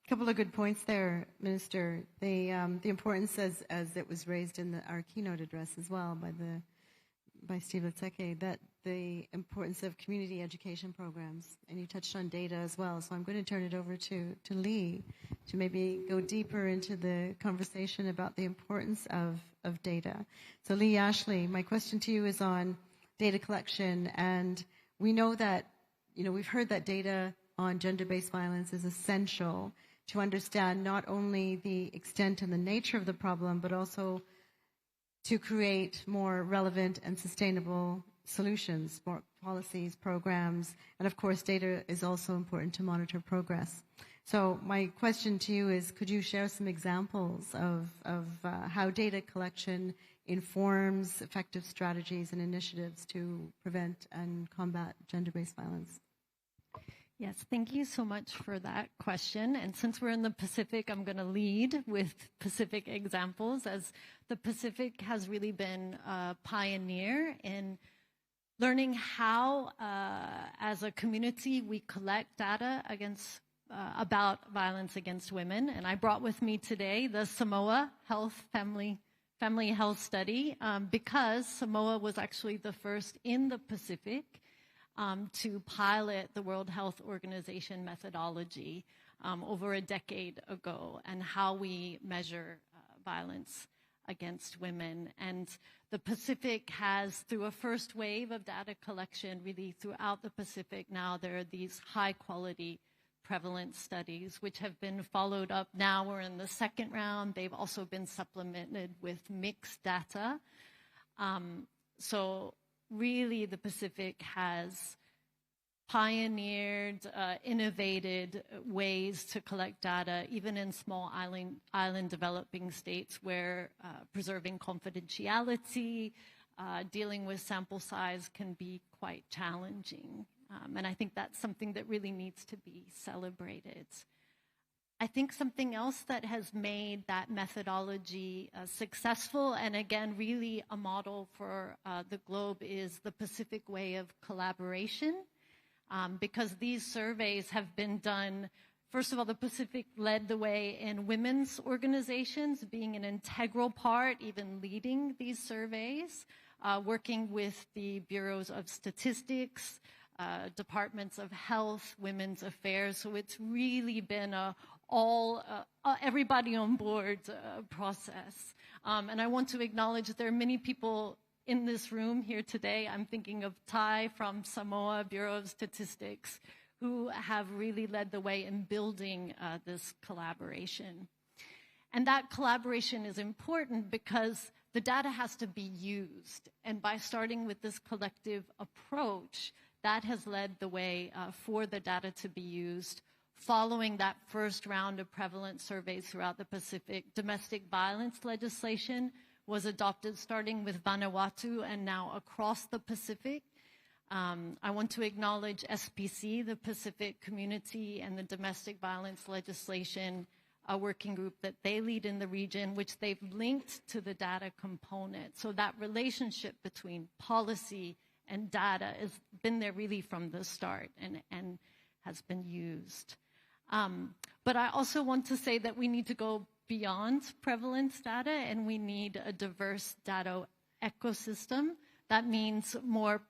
couple of good points there, Minister. The importance, as it was raised in our keynote address as well by Steve Letseke, that the importance of community education programs, and you touched on data as well. So I'm going to turn it over to Lee to maybe go deeper into the conversation about the importance of data. So Lee Ashley, my question to you is on data collection, and we know that, we've heard that data on gender-based violence is essential to understand not only the extent and the nature of the problem, but also to create more relevant and sustainable solutions, more policies, programs, and of course data is also important to monitor progress. So my question to you is, could you share some examples of how data collection informs effective strategies and initiatives to prevent and combat gender-based violence? Yes, thank you so much for that question. And since we're in the Pacific, I'm going to lead with Pacific examples, as the Pacific has really been a pioneer in learning how, as a community, we collect data about violence against women. And I brought with me today the Samoa Family Health Study, because Samoa was actually the first in the Pacific to pilot the World Health Organization methodology over a decade ago, and how we measure violence against women. And the Pacific has, through a first wave of data collection, really throughout the Pacific now, there are these high quality prevalence studies which have been followed up. Now we're in the second round. They've also been supplemented with mixed data. So really the Pacific has pioneered, innovated ways to collect data, even in small island developing states where preserving confidentiality, dealing with sample size can be quite challenging. And I think that's something that really needs to be celebrated. I think something else that has made that methodology successful, and again, really a model for the globe, is the Pacific way of collaboration. Because these surveys have been done, first of all, the Pacific led the way in women's organizations, being an integral part, even leading these surveys, working with the bureaus of statistics, departments of health, women's affairs. So it's really been everybody on board process. And I want to acknowledge that there are many people in this room here today. I'm thinking of Ty from Samoa Bureau of Statistics, who have really led the way in building this collaboration. And that collaboration is important because the data has to be used. And by starting with this collective approach, that has led the way for the data to be used. Following that first round of prevalence surveys throughout the Pacific, domestic violence legislation was adopted starting with Vanuatu and now across the Pacific. I want to acknowledge SPC, the Pacific Community and the Domestic Violence Legislation, a working group that they lead in the region, which they've linked to the data component. So that relationship between policy and data has been there really from the start and has been used. But I also want to say that we need to go beyond prevalence data, and we need a diverse data ecosystem. That means more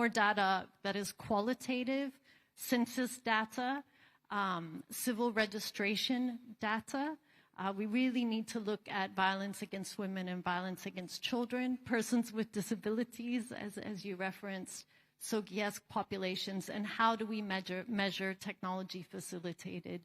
data that is qualitative, census data, civil registration data. We really need to look at violence against women and violence against children, persons with disabilities, as you referenced, SOGIESC populations, and how do we measure technology-facilitated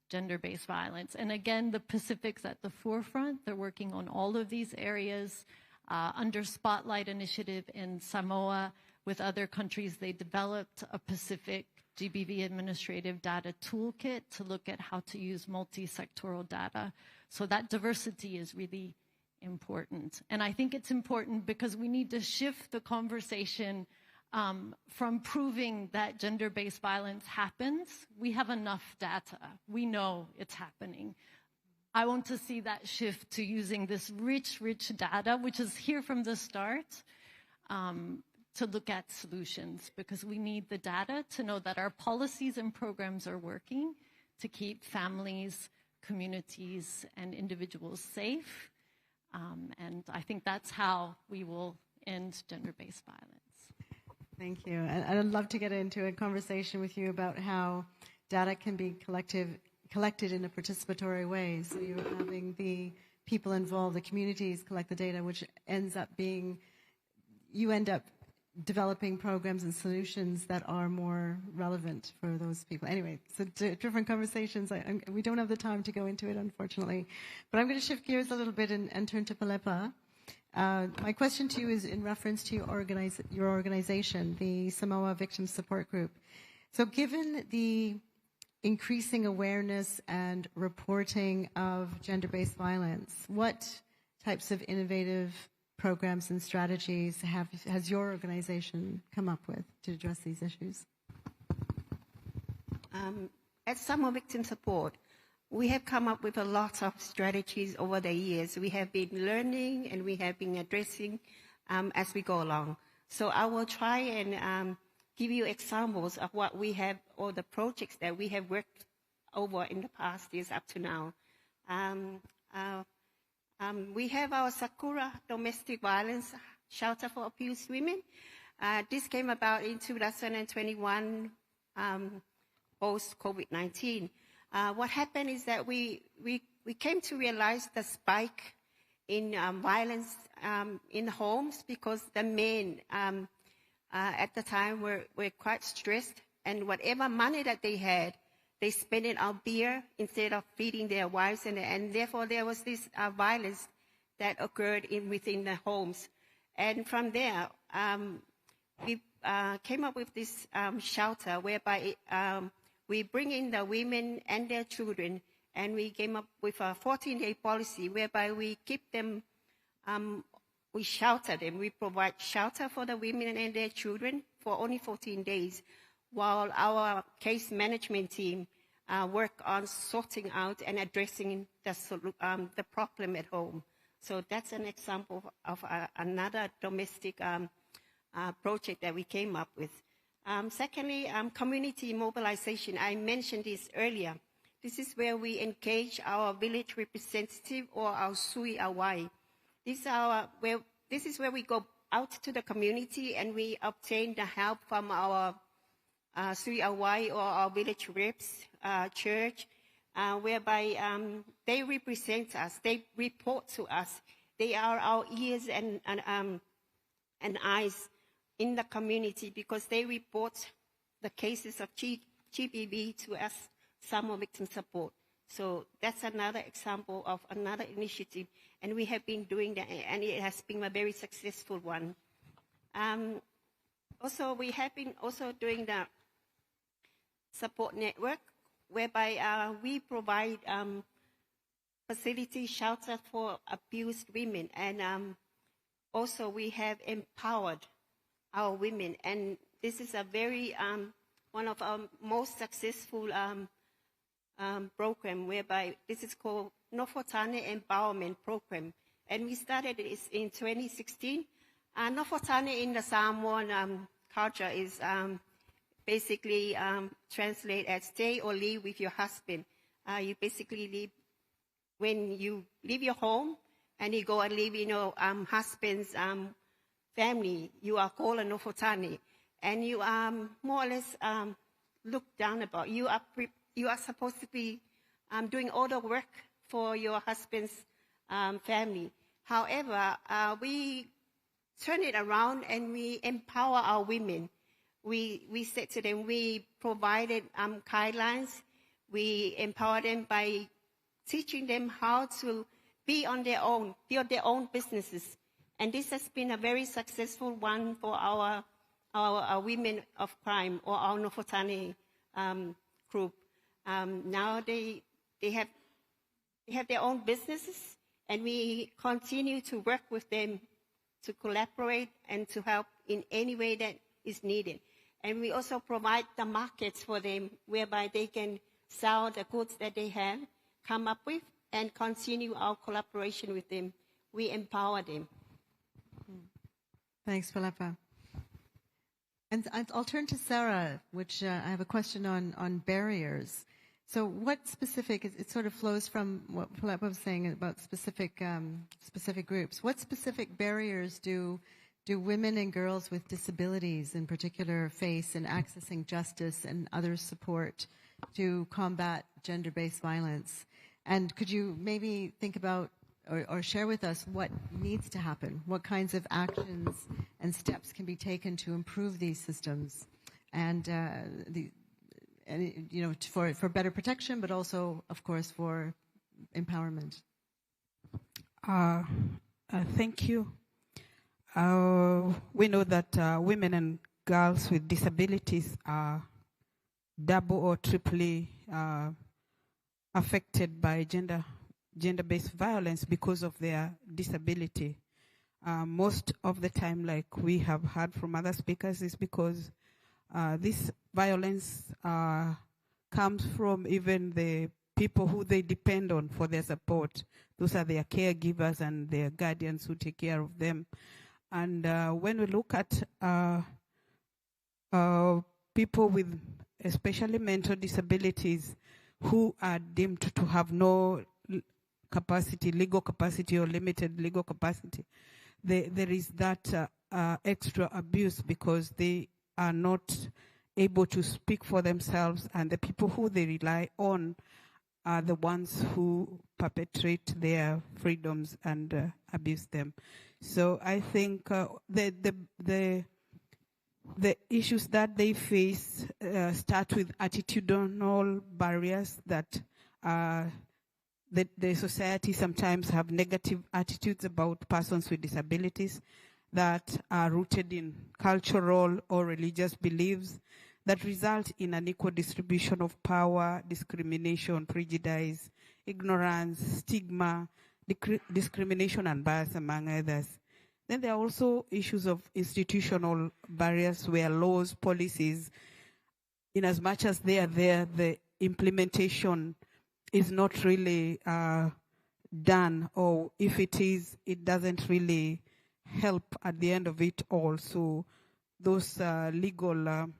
gender-based violence. And again, the Pacific's at the forefront. They're working on all of these areas. Under Spotlight Initiative in Samoa, with other countries, they developed a Pacific GBV administrative data toolkit to look at how to use multi-sectoral data. So that diversity is really important. And I think it's important because we need to shift the conversation from proving that gender-based violence happens. We have enough data. We know it's happening. I want to see that shift to using this rich data, which is here from the start, to look at solutions, because we need the data to know that our policies and programs are working to keep families, communities, and individuals safe. And I think that's how we will end gender-based violence. Thank you. And I'd love to get into a conversation with you about how data can be collected in a participatory way. So you're having the people involved, the communities collect the data, which ends up being, you end up developing programs and solutions that are more relevant for those people. Anyway, so different conversations. We don't have the time to go into it, unfortunately. But I'm going to shift gears a little bit and turn to Palepa. My question to you is in reference to your organization, the Samoa Victim Support Group. So given the increasing awareness and reporting of gender-based violence, what types of innovative programs and strategies has your organization come up with to address these issues? at Summer Victim Support, we have come up with a lot of strategies over the years. We have been learning and we have been addressing as we go along. So I will try and give you examples of what we have, or the projects that we have worked over in the past years up to now. We have our Sakura Domestic Violence Shelter for Abused Women. This came about in 2021, post-COVID-19. What happened is that we came to realize the spike in violence in homes, because the men at the time were quite stressed, and whatever money that they had, they spent it on beer instead of feeding their wives, and therefore there was this violence that occurred within the homes. And from there, we came up with this shelter whereby we bring in the women and their children, and we came up with a 14-day policy whereby we keep them, we shelter them. We provide shelter for the women and their children for only 14 days, while our case management team work on sorting out and addressing the problem at home. So that's an example of another domestic project that we came up with. Secondly, community mobilization. I mentioned this earlier. This is where we engage our village representative or our Sui Awai. This is where we go out to the community and we obtain the help from our Sui Awai or our village reps, church, whereby they represent us, they report to us. They are our ears and eyes in the community, because they report the cases of GBV to us, Summer Victim Support. So that's another example of another initiative, and we have been doing that, and it has been a very successful one. Also, we have been also doing the support network, whereby we provide facility shelter for abused women, and also we have empowered our women, and this is a very one of our most successful program, whereby this is called Nofotane Empowerment Program, and we started this in 2016. Nofotane in the Samoan culture is basically translate as stay or leave with your husband. You basically leave when you leave your home and you go and live in your husband's family. You are called a Nofotane, and you are more or less looked down about. You are supposed to be doing all the work for your husband's family. However, we turn it around and we empower our women. We said to them, we provided guidelines. We empower them by teaching them how to be on their own, build their own businesses. And this has been a very successful one for our women of crime, or our Nofotane group. Now they have their own businesses, and we continue to work with them to collaborate and to help in any way that is needed. And we also provide the markets for them, whereby they can sell the goods that they have come up with and continue our collaboration with them. We empower them. Thanks, Philippa. And I'll turn to Sarah, which I have a question on barriers. So what specific, it sort of flows from what Philippa was saying about specific groups. What specific barriers do women and girls with disabilities in particular face in accessing justice and other support to combat gender-based violence? And could you maybe think about or share with us what needs to happen? What kinds of actions and steps can be taken to improve these systems and for better protection, but also, of course, for empowerment? Thank you. We know that women and girls with disabilities are double or triply affected by gender-based violence because of their disability. Most of the time, like we have heard from other speakers, is because this violence comes from even the people who they depend on for their support. Those are their caregivers and their guardians who take care of them. And when we look at people with especially mental disabilities who are deemed to have no capacity, legal capacity or limited legal capacity, there is that extra abuse because they are not able to speak for themselves, and the people who they rely on are the ones who perpetrate their freedoms and abuse them. So I think the issues that they face start with attitudinal barriers that the society sometimes have negative attitudes about persons with disabilities that are rooted in cultural or religious beliefs that result in an equal distribution of power, discrimination, prejudice, ignorance, stigma, discrimination and bias, among others. Then there are also issues of institutional barriers where laws, policies, in as much as they are there, the implementation is not really done, or if it is, it doesn't really help at the end of it all. So those legal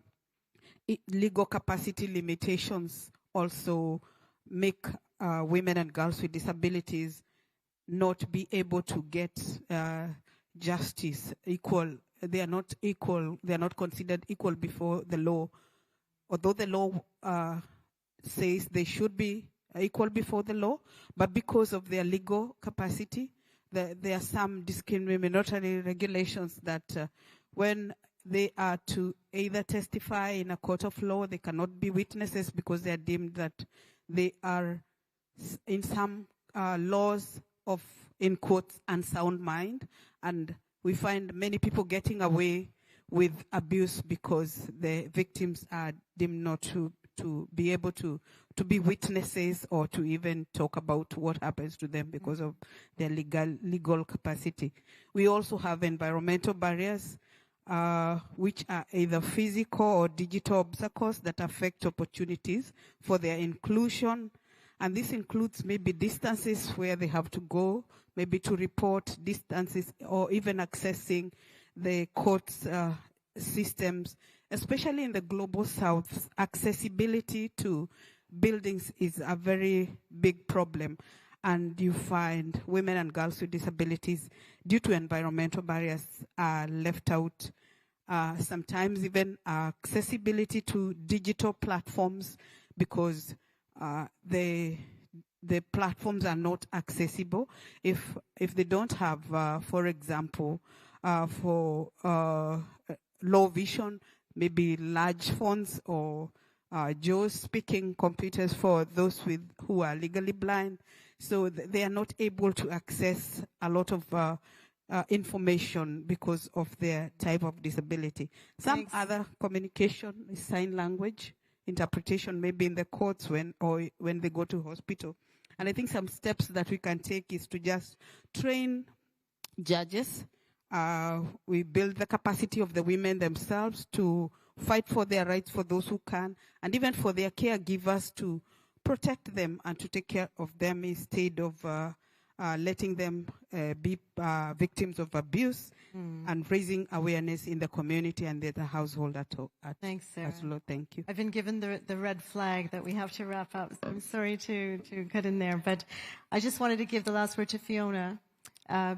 capacity limitations also make women and girls with disabilities not be able to get justice, equal. They are not equal. They are not considered equal before the law. Although the law says they should be equal before the law, but because of their legal capacity, there are some discriminatory regulations that when they are to either testify in a court of law, they cannot be witnesses because they are deemed that they are, in some laws of, in quotes, unsound mind. And we find many people getting away with abuse because the victims are deemed not to be able to be witnesses or to even talk about what happens to them because of their legal capacity. We also have environmental barriers, which are either physical or digital obstacles that affect opportunities for their inclusion. And this includes maybe distances where they have to go, maybe to report distances, or even accessing the courts systems. Especially in the global south, accessibility to buildings is a very big problem. And you find women and girls with disabilities, due to environmental barriers, are left out. Sometimes even accessibility to digital platforms, because the platforms are not accessible. If they don't have, for example, for low vision, maybe large phones or JAWS speaking computers for those who are legally blind. So they are not able to access a lot of information because of their type of disability. Some other communication is sign language, interpretation maybe in the courts when they go to hospital. And I think some steps that we can take is to just train judges. We build the capacity of the women themselves to fight for their rights for those who can, and even for their caregivers to protect them and to take care of them instead of letting them be victims of abuse, and raising awareness in the community and the household Thanks, Sarah. as well. Thank you. I've been given the red flag that we have to wrap up. So I'm sorry to cut in there, but I just wanted to give the last word to Fiona.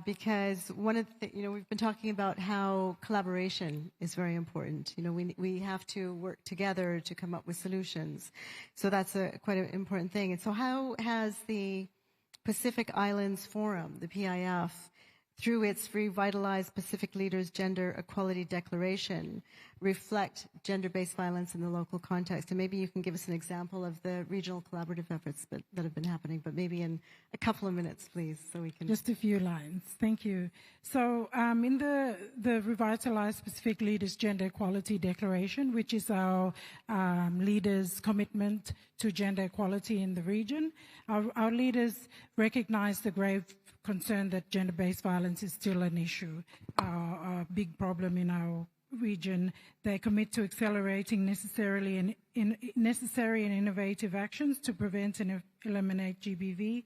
Because one of the, we've been talking about how collaboration is very important. We have to work together to come up with solutions. So that's quite an important thing. And so how has the Pacific Islands Forum, the PIF, through its Revitalized Pacific Leaders Gender Equality Declaration, reflect gender-based violence in the local context? And maybe you can give us an example of the regional collaborative efforts that have been happening, but maybe in a couple of minutes, please, so we can... Just a few lines. Thank you. So in the Revitalized Pacific Leaders Gender Equality Declaration, which is our leaders' commitment to gender equality in the region, our leaders recognize the grave concern that gender-based violence is still an issue, a big problem in our region. They commit to accelerating necessary and innovative actions to prevent and eliminate GBV,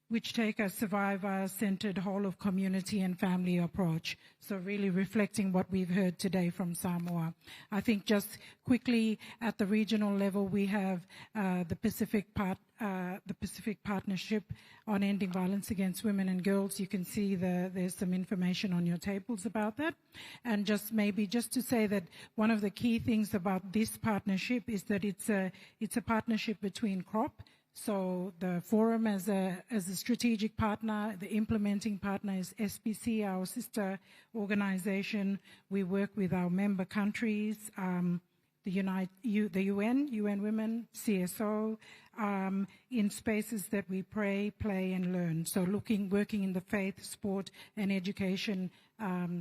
which take a survivor-centered whole of community and family approach. So really reflecting what we've heard today from Samoa. I think just quickly at the regional level, we have the Pacific Partnership on Ending Violence Against Women and Girls. You can see there's some information on your tables about that. And just to say that one of the key things about this partnership is that it's a partnership between CROP. So the forum as a strategic partner, the implementing partner is SPC, our sister organization. We work with our member countries, the UN Women, CSO, in spaces that we pray, play, and learn. So working in the faith, sport, and education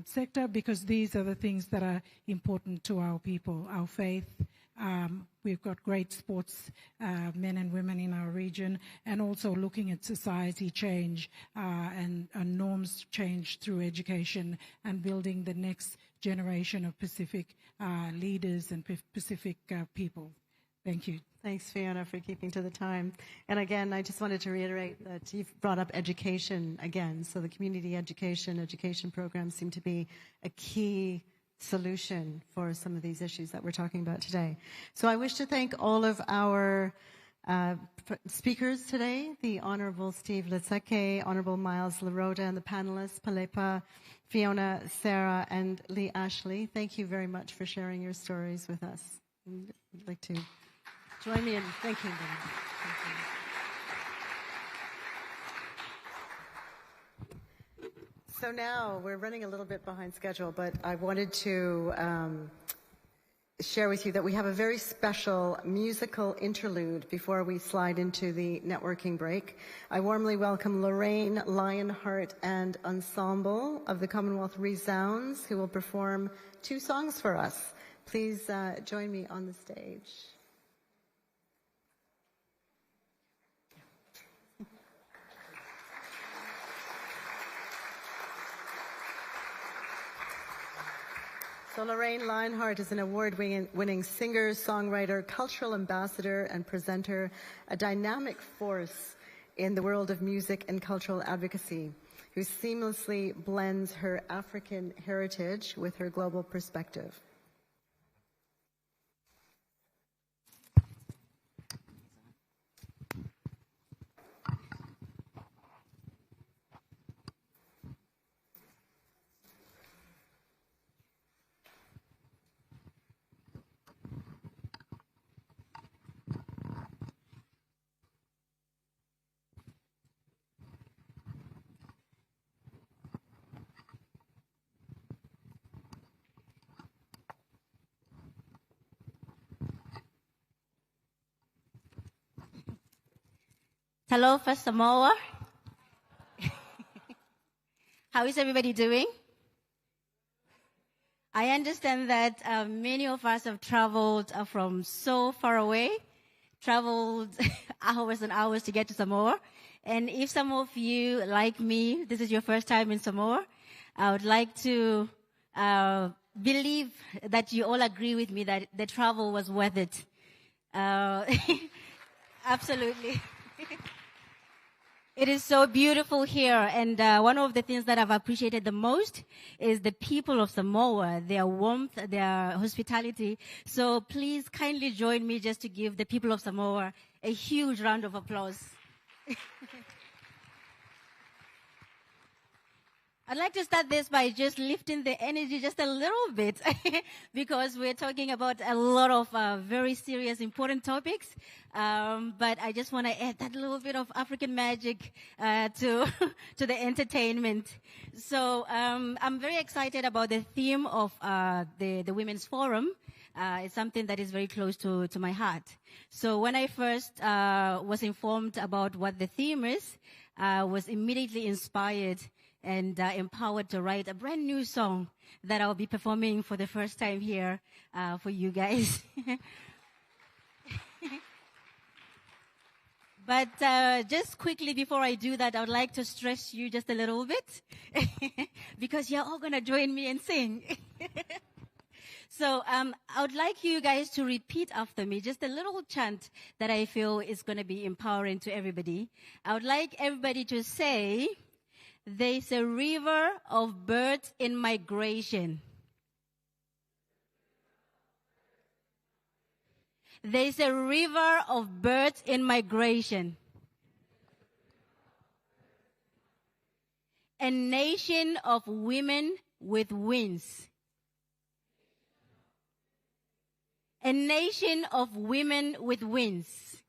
sector, because these are the things that are important to our people, our faith. We've got great sports men and women in our region, and also looking at society change and norms change through education and building the next generation of Pacific leaders and Pacific people. Thank you. Thanks, Fiona, for keeping to the time. And again, I just wanted to reiterate that you've brought up education again. So the community education programs seem to be a key solution for some of these issues that we're talking about today. So I wish to thank all of our speakers today, the Honorable Steve Letseke, Honorable Miles Laroda, and the panelists, Palepa, Fiona, Sarah, and Lee Ashley. Thank you very much for sharing your stories with us. I'd like to join me in thanking them. Thank you. So now we're running a little bit behind schedule, but I wanted to share with you that we have a very special musical interlude before we slide into the networking break. I warmly welcome Lorraine Lionheart and Ensemble of the Commonwealth Resounds, who will perform 2 songs for us. Please join me on the stage. So Lorraine Lionheart is an award-winning singer, songwriter, cultural ambassador, and presenter, a dynamic force in the world of music and cultural advocacy, who seamlessly blends her African heritage with her global perspective. Hello, First Samoa. How is everybody doing? I understand that many of us have traveled from so far away, traveled hours and hours to get to Samoa. And if some of you, like me, this is your first time in Samoa, I would like to believe that you all agree with me that the travel was worth it. Absolutely. It is so beautiful here, and one of the things that I've appreciated the most is the people of Samoa, their warmth, their hospitality. So please kindly join me just to give the people of Samoa a huge round of applause. I'd like to start this by just lifting the energy just a little bit because we're talking about a lot of very serious, important topics. But I just want to add that little bit of African magic to the entertainment. So I'm very excited about the theme of the Women's Forum. It's something that is very close to my heart. So when I first was informed about what the theme is, I was immediately inspired and empowered to write a brand new song that I'll be performing for the first time here for you guys. But just quickly before I do that, I would like to stress you just a little bit because you're all going to join me and sing. So I would like you guys to repeat after me, just a little chant that I feel is going to be empowering to everybody. I would like everybody to say, there's a river of birds in migration. There's a river of birds in migration. A nation of women with wings. A nation of women with wings.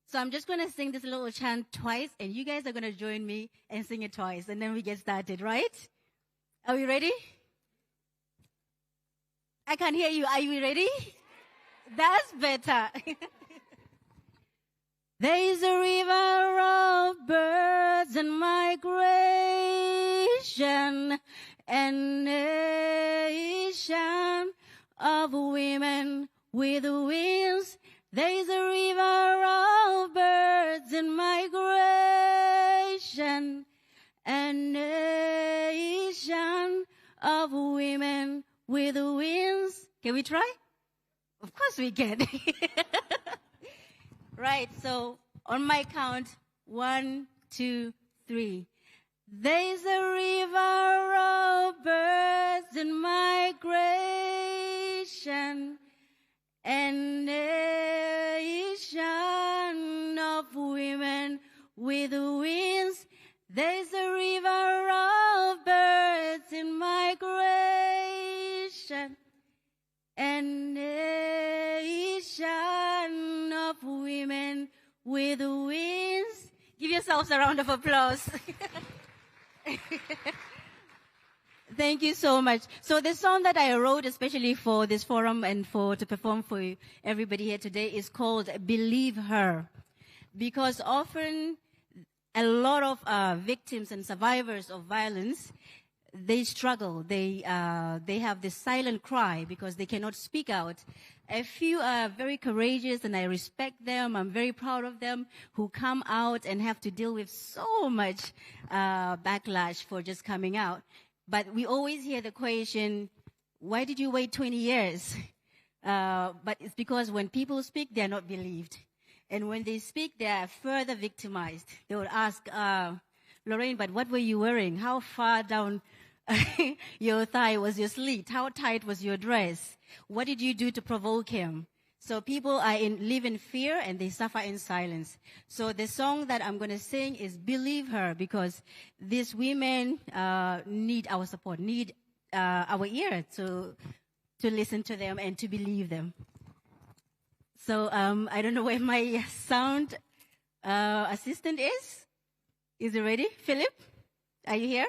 So I'm just going to sing this little chant twice, and you guys are going to join me and sing it twice, and then we get started, right? Are we ready? I can't hear you. Are you ready? That's better. There's a river of birds in migration, and nation of women with wings. There's a river of birds in migration, and nation of women with wings. Can we try? Of course we can. Right, so on my count, 1, 2, 3. There's a river of birds in migration, and nation of women with wings. There's a river of birds in migration, and nation of women with wings. Give yourselves a round of applause. Thank you so much. So the song that I wrote especially for this forum and to perform for everybody here today is called Believe Her. Because often a lot of victims and survivors of violence, they struggle. They have this silent cry because they cannot speak out. A few are very courageous, and I respect them. I'm very proud of them, who come out and have to deal with so much backlash for just coming out. But we always hear the question, why did you wait 20 years? But it's because when people speak, they are not believed. And when they speak, they are further victimized. They would ask, Lorraine, but what were you wearing? How far down your thigh was your slit? How tight was your dress? What did you do to provoke him? So people live in fear, and they suffer in silence. So the song that I'm going to sing is Believe Her, because these women need our support, need our ear to listen to them and to believe them. So I don't know where my sound assistant is. Is he ready? Philip, are you here?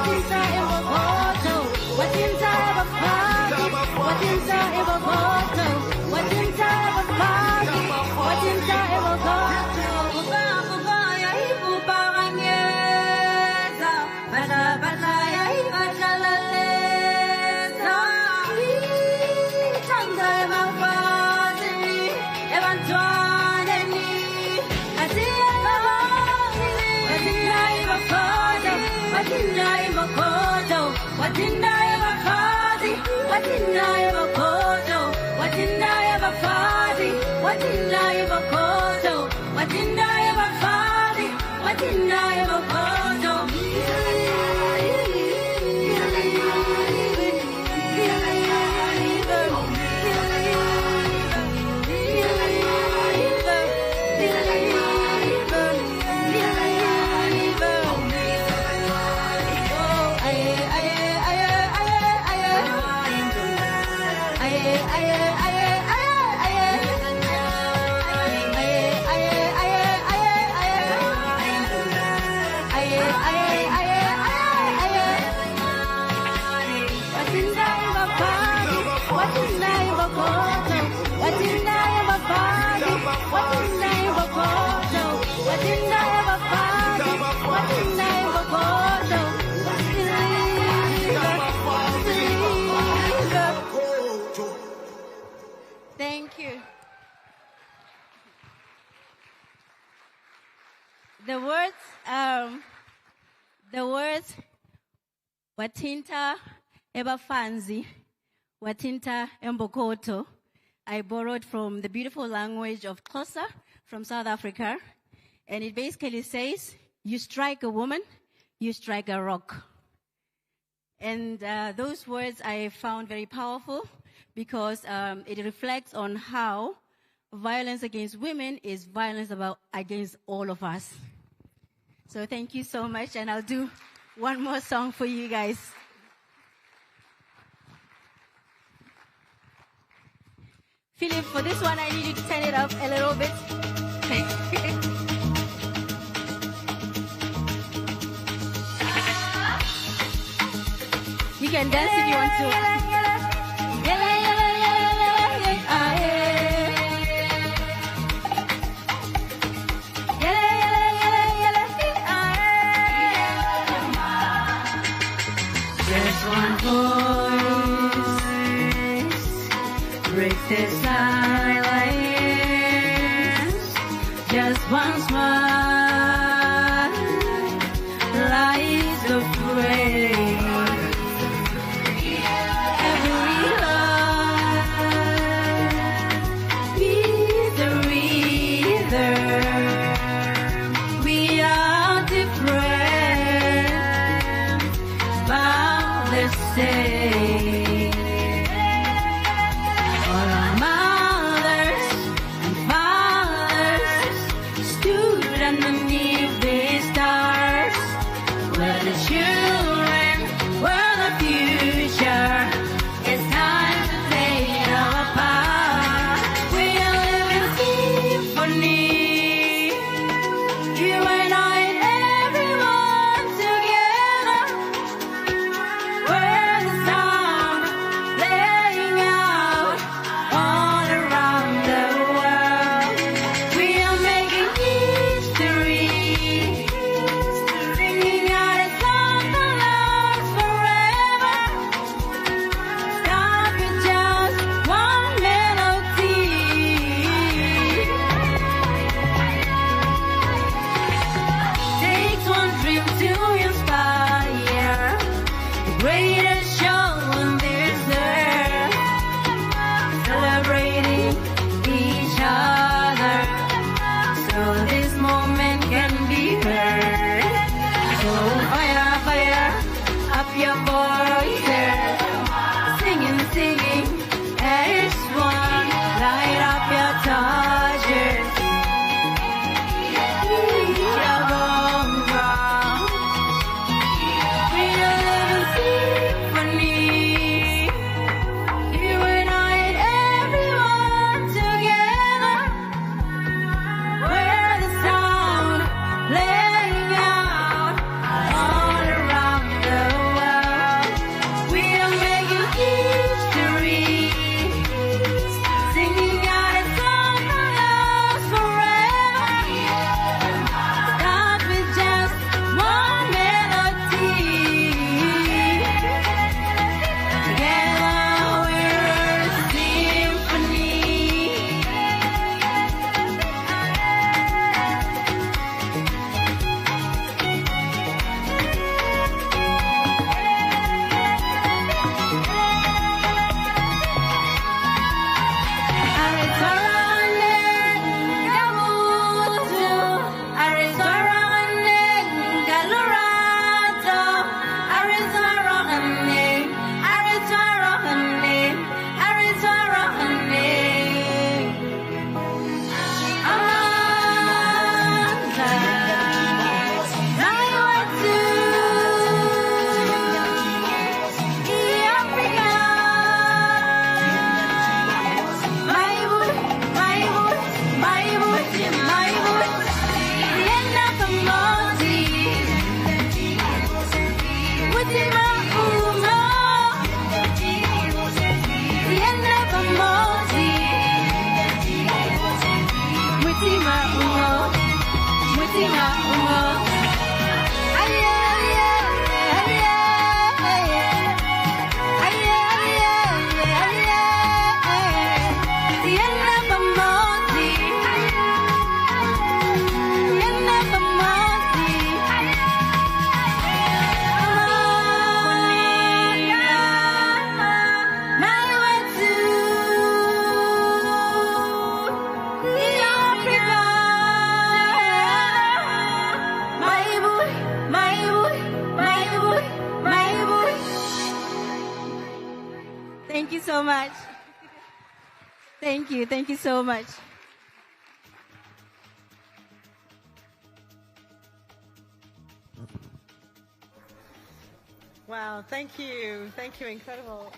Watinta Evokoto, Watinta Evokati, Watinta Evokoto, Watinta Evokati, Watinta Evokoto. Bugaya ibu parangeza, bata bata ya iba chalaleza. Tanda emafati, evantuane ni, atia Watinda Evokoto, Watinda Evokoto, Watinda Evokati, Watinda Evokoto, Watinda Evokati, Watinda Evokoto, Watinda Evokati, Watinda Evokoto. Thank you. The words, Watinta Ebafanzi, Watinta Embokoto, I borrowed from the beautiful language of Xhosa from South Africa. And it basically says, you strike a woman, you strike a rock. And those words I found very powerful because it reflects on how violence against women is violence against all of us. So thank you so much, and I'll do one more song for you guys. Philip, for this one, I need you to turn it up a little bit. You can dance if you want to. Just one voice breaks the silence. Just one smile lights the flame. Every heart is a rhythm. We are different, but the same. All our mothers and fathers stood underneath the stars. We're the children, we're the future. It's time to take our part. We are living symphony. You and I and everyone together. We're the sound playing out all around the world. We are making history, singing out a song that lasts forever. Start with just one melody. Takes one dream to inspire the greatest show on this earth. Celebrating each other so this moment can be heard. So fire, fire up your voices, singing, singing as one. Light up your touches. Each your own drum. We are living Thank you so much. Thank you. Thank you so much. Wow, thank you. Thank you, incredible.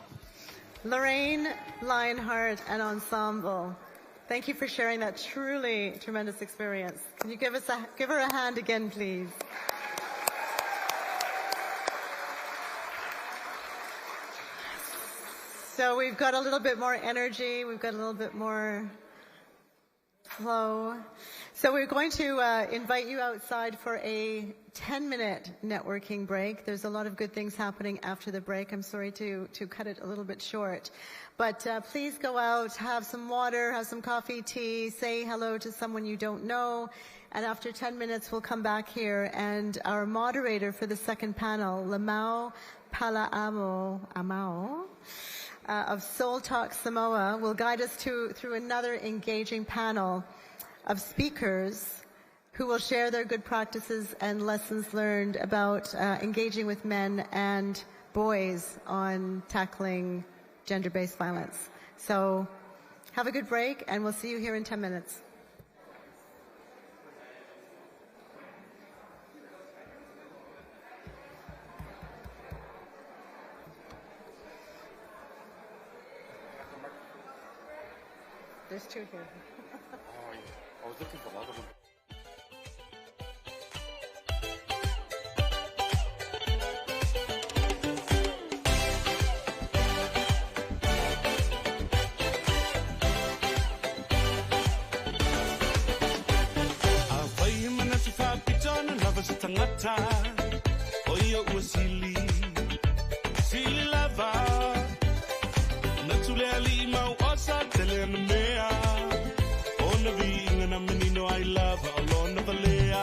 Lorraine, Lionheart, and Ensemble. Thank you for sharing that truly tremendous experience. Can you give her a hand again, please? So we've got a little bit more energy. We've got a little bit more flow. So we're going to invite you outside for a 10-minute networking break. There's a lot of good things happening after the break. I'm sorry to cut it a little bit short. But please go out, have some water, have some coffee, tea, say hello to someone you don't know. And after 10 minutes, we'll come back here. And our moderator for the second panel, Lamau Amao, of Soul Talk Samoa, will guide us through another engaging panel of speakers who will share their good practices and lessons learned about engaging with men and boys on tackling gender-based violence. So have a good break, and we'll see you here in 10 minutes. There's two here. I was looking for a lot of them. Tangata, oyo usili, sili lava, natule alima osa tele mea, ona vinga na menino I love alone of Lea.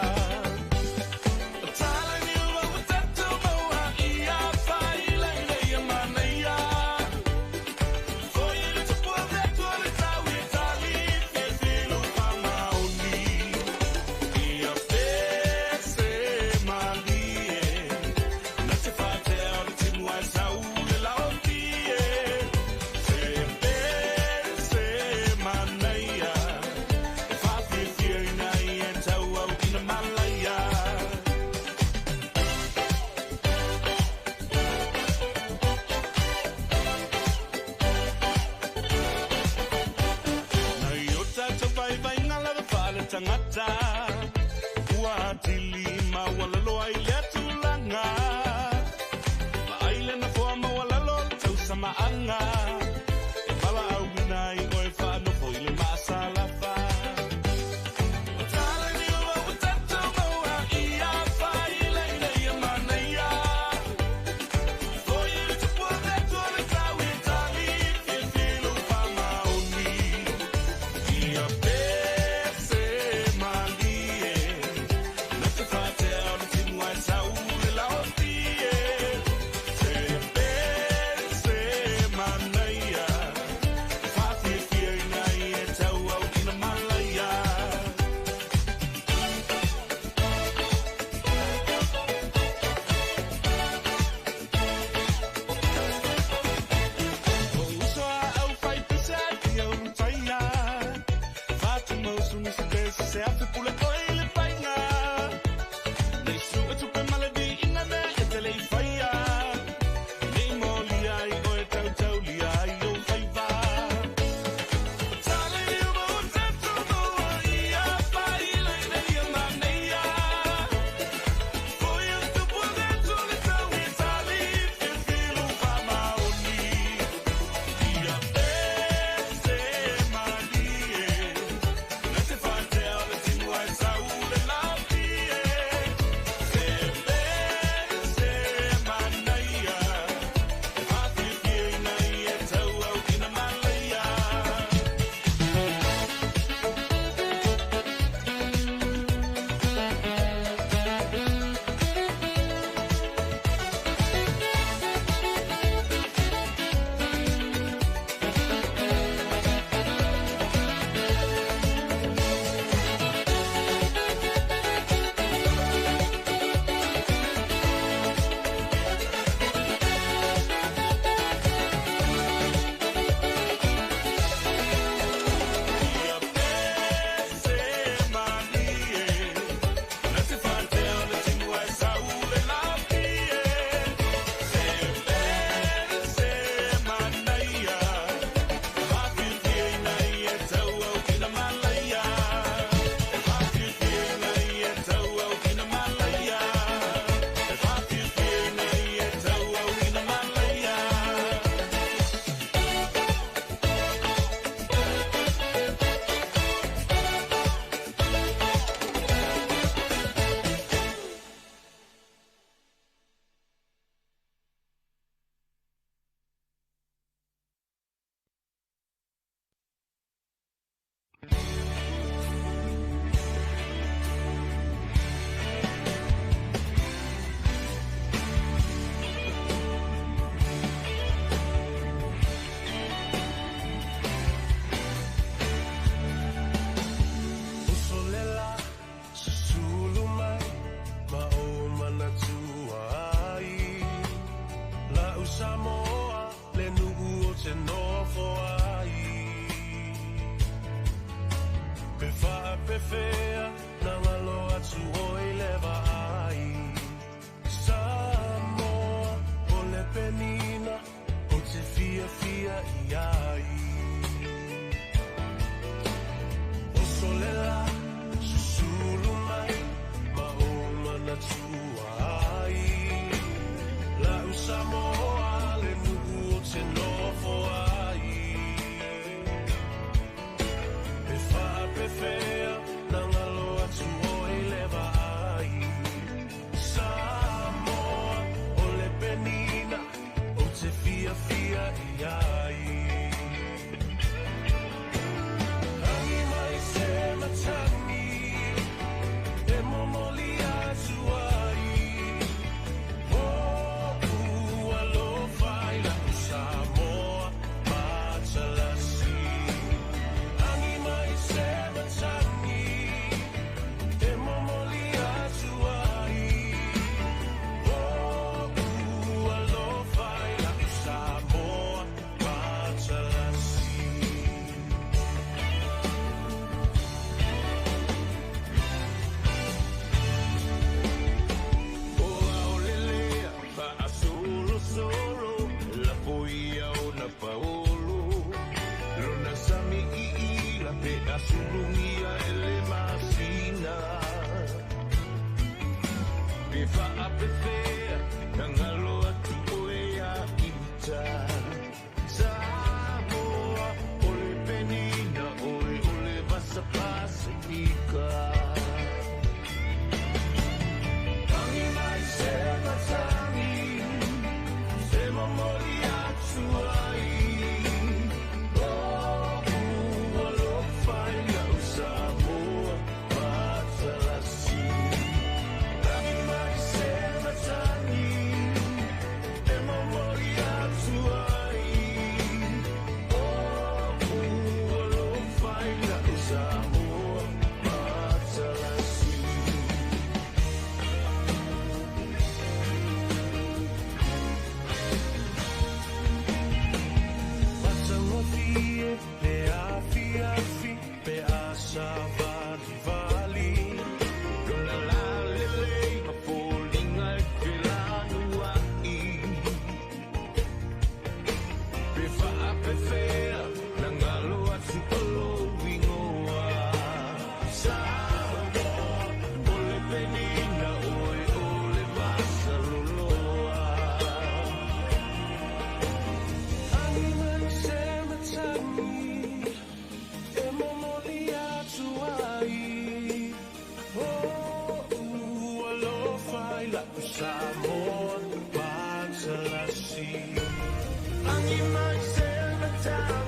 sea. Ang imag's every time.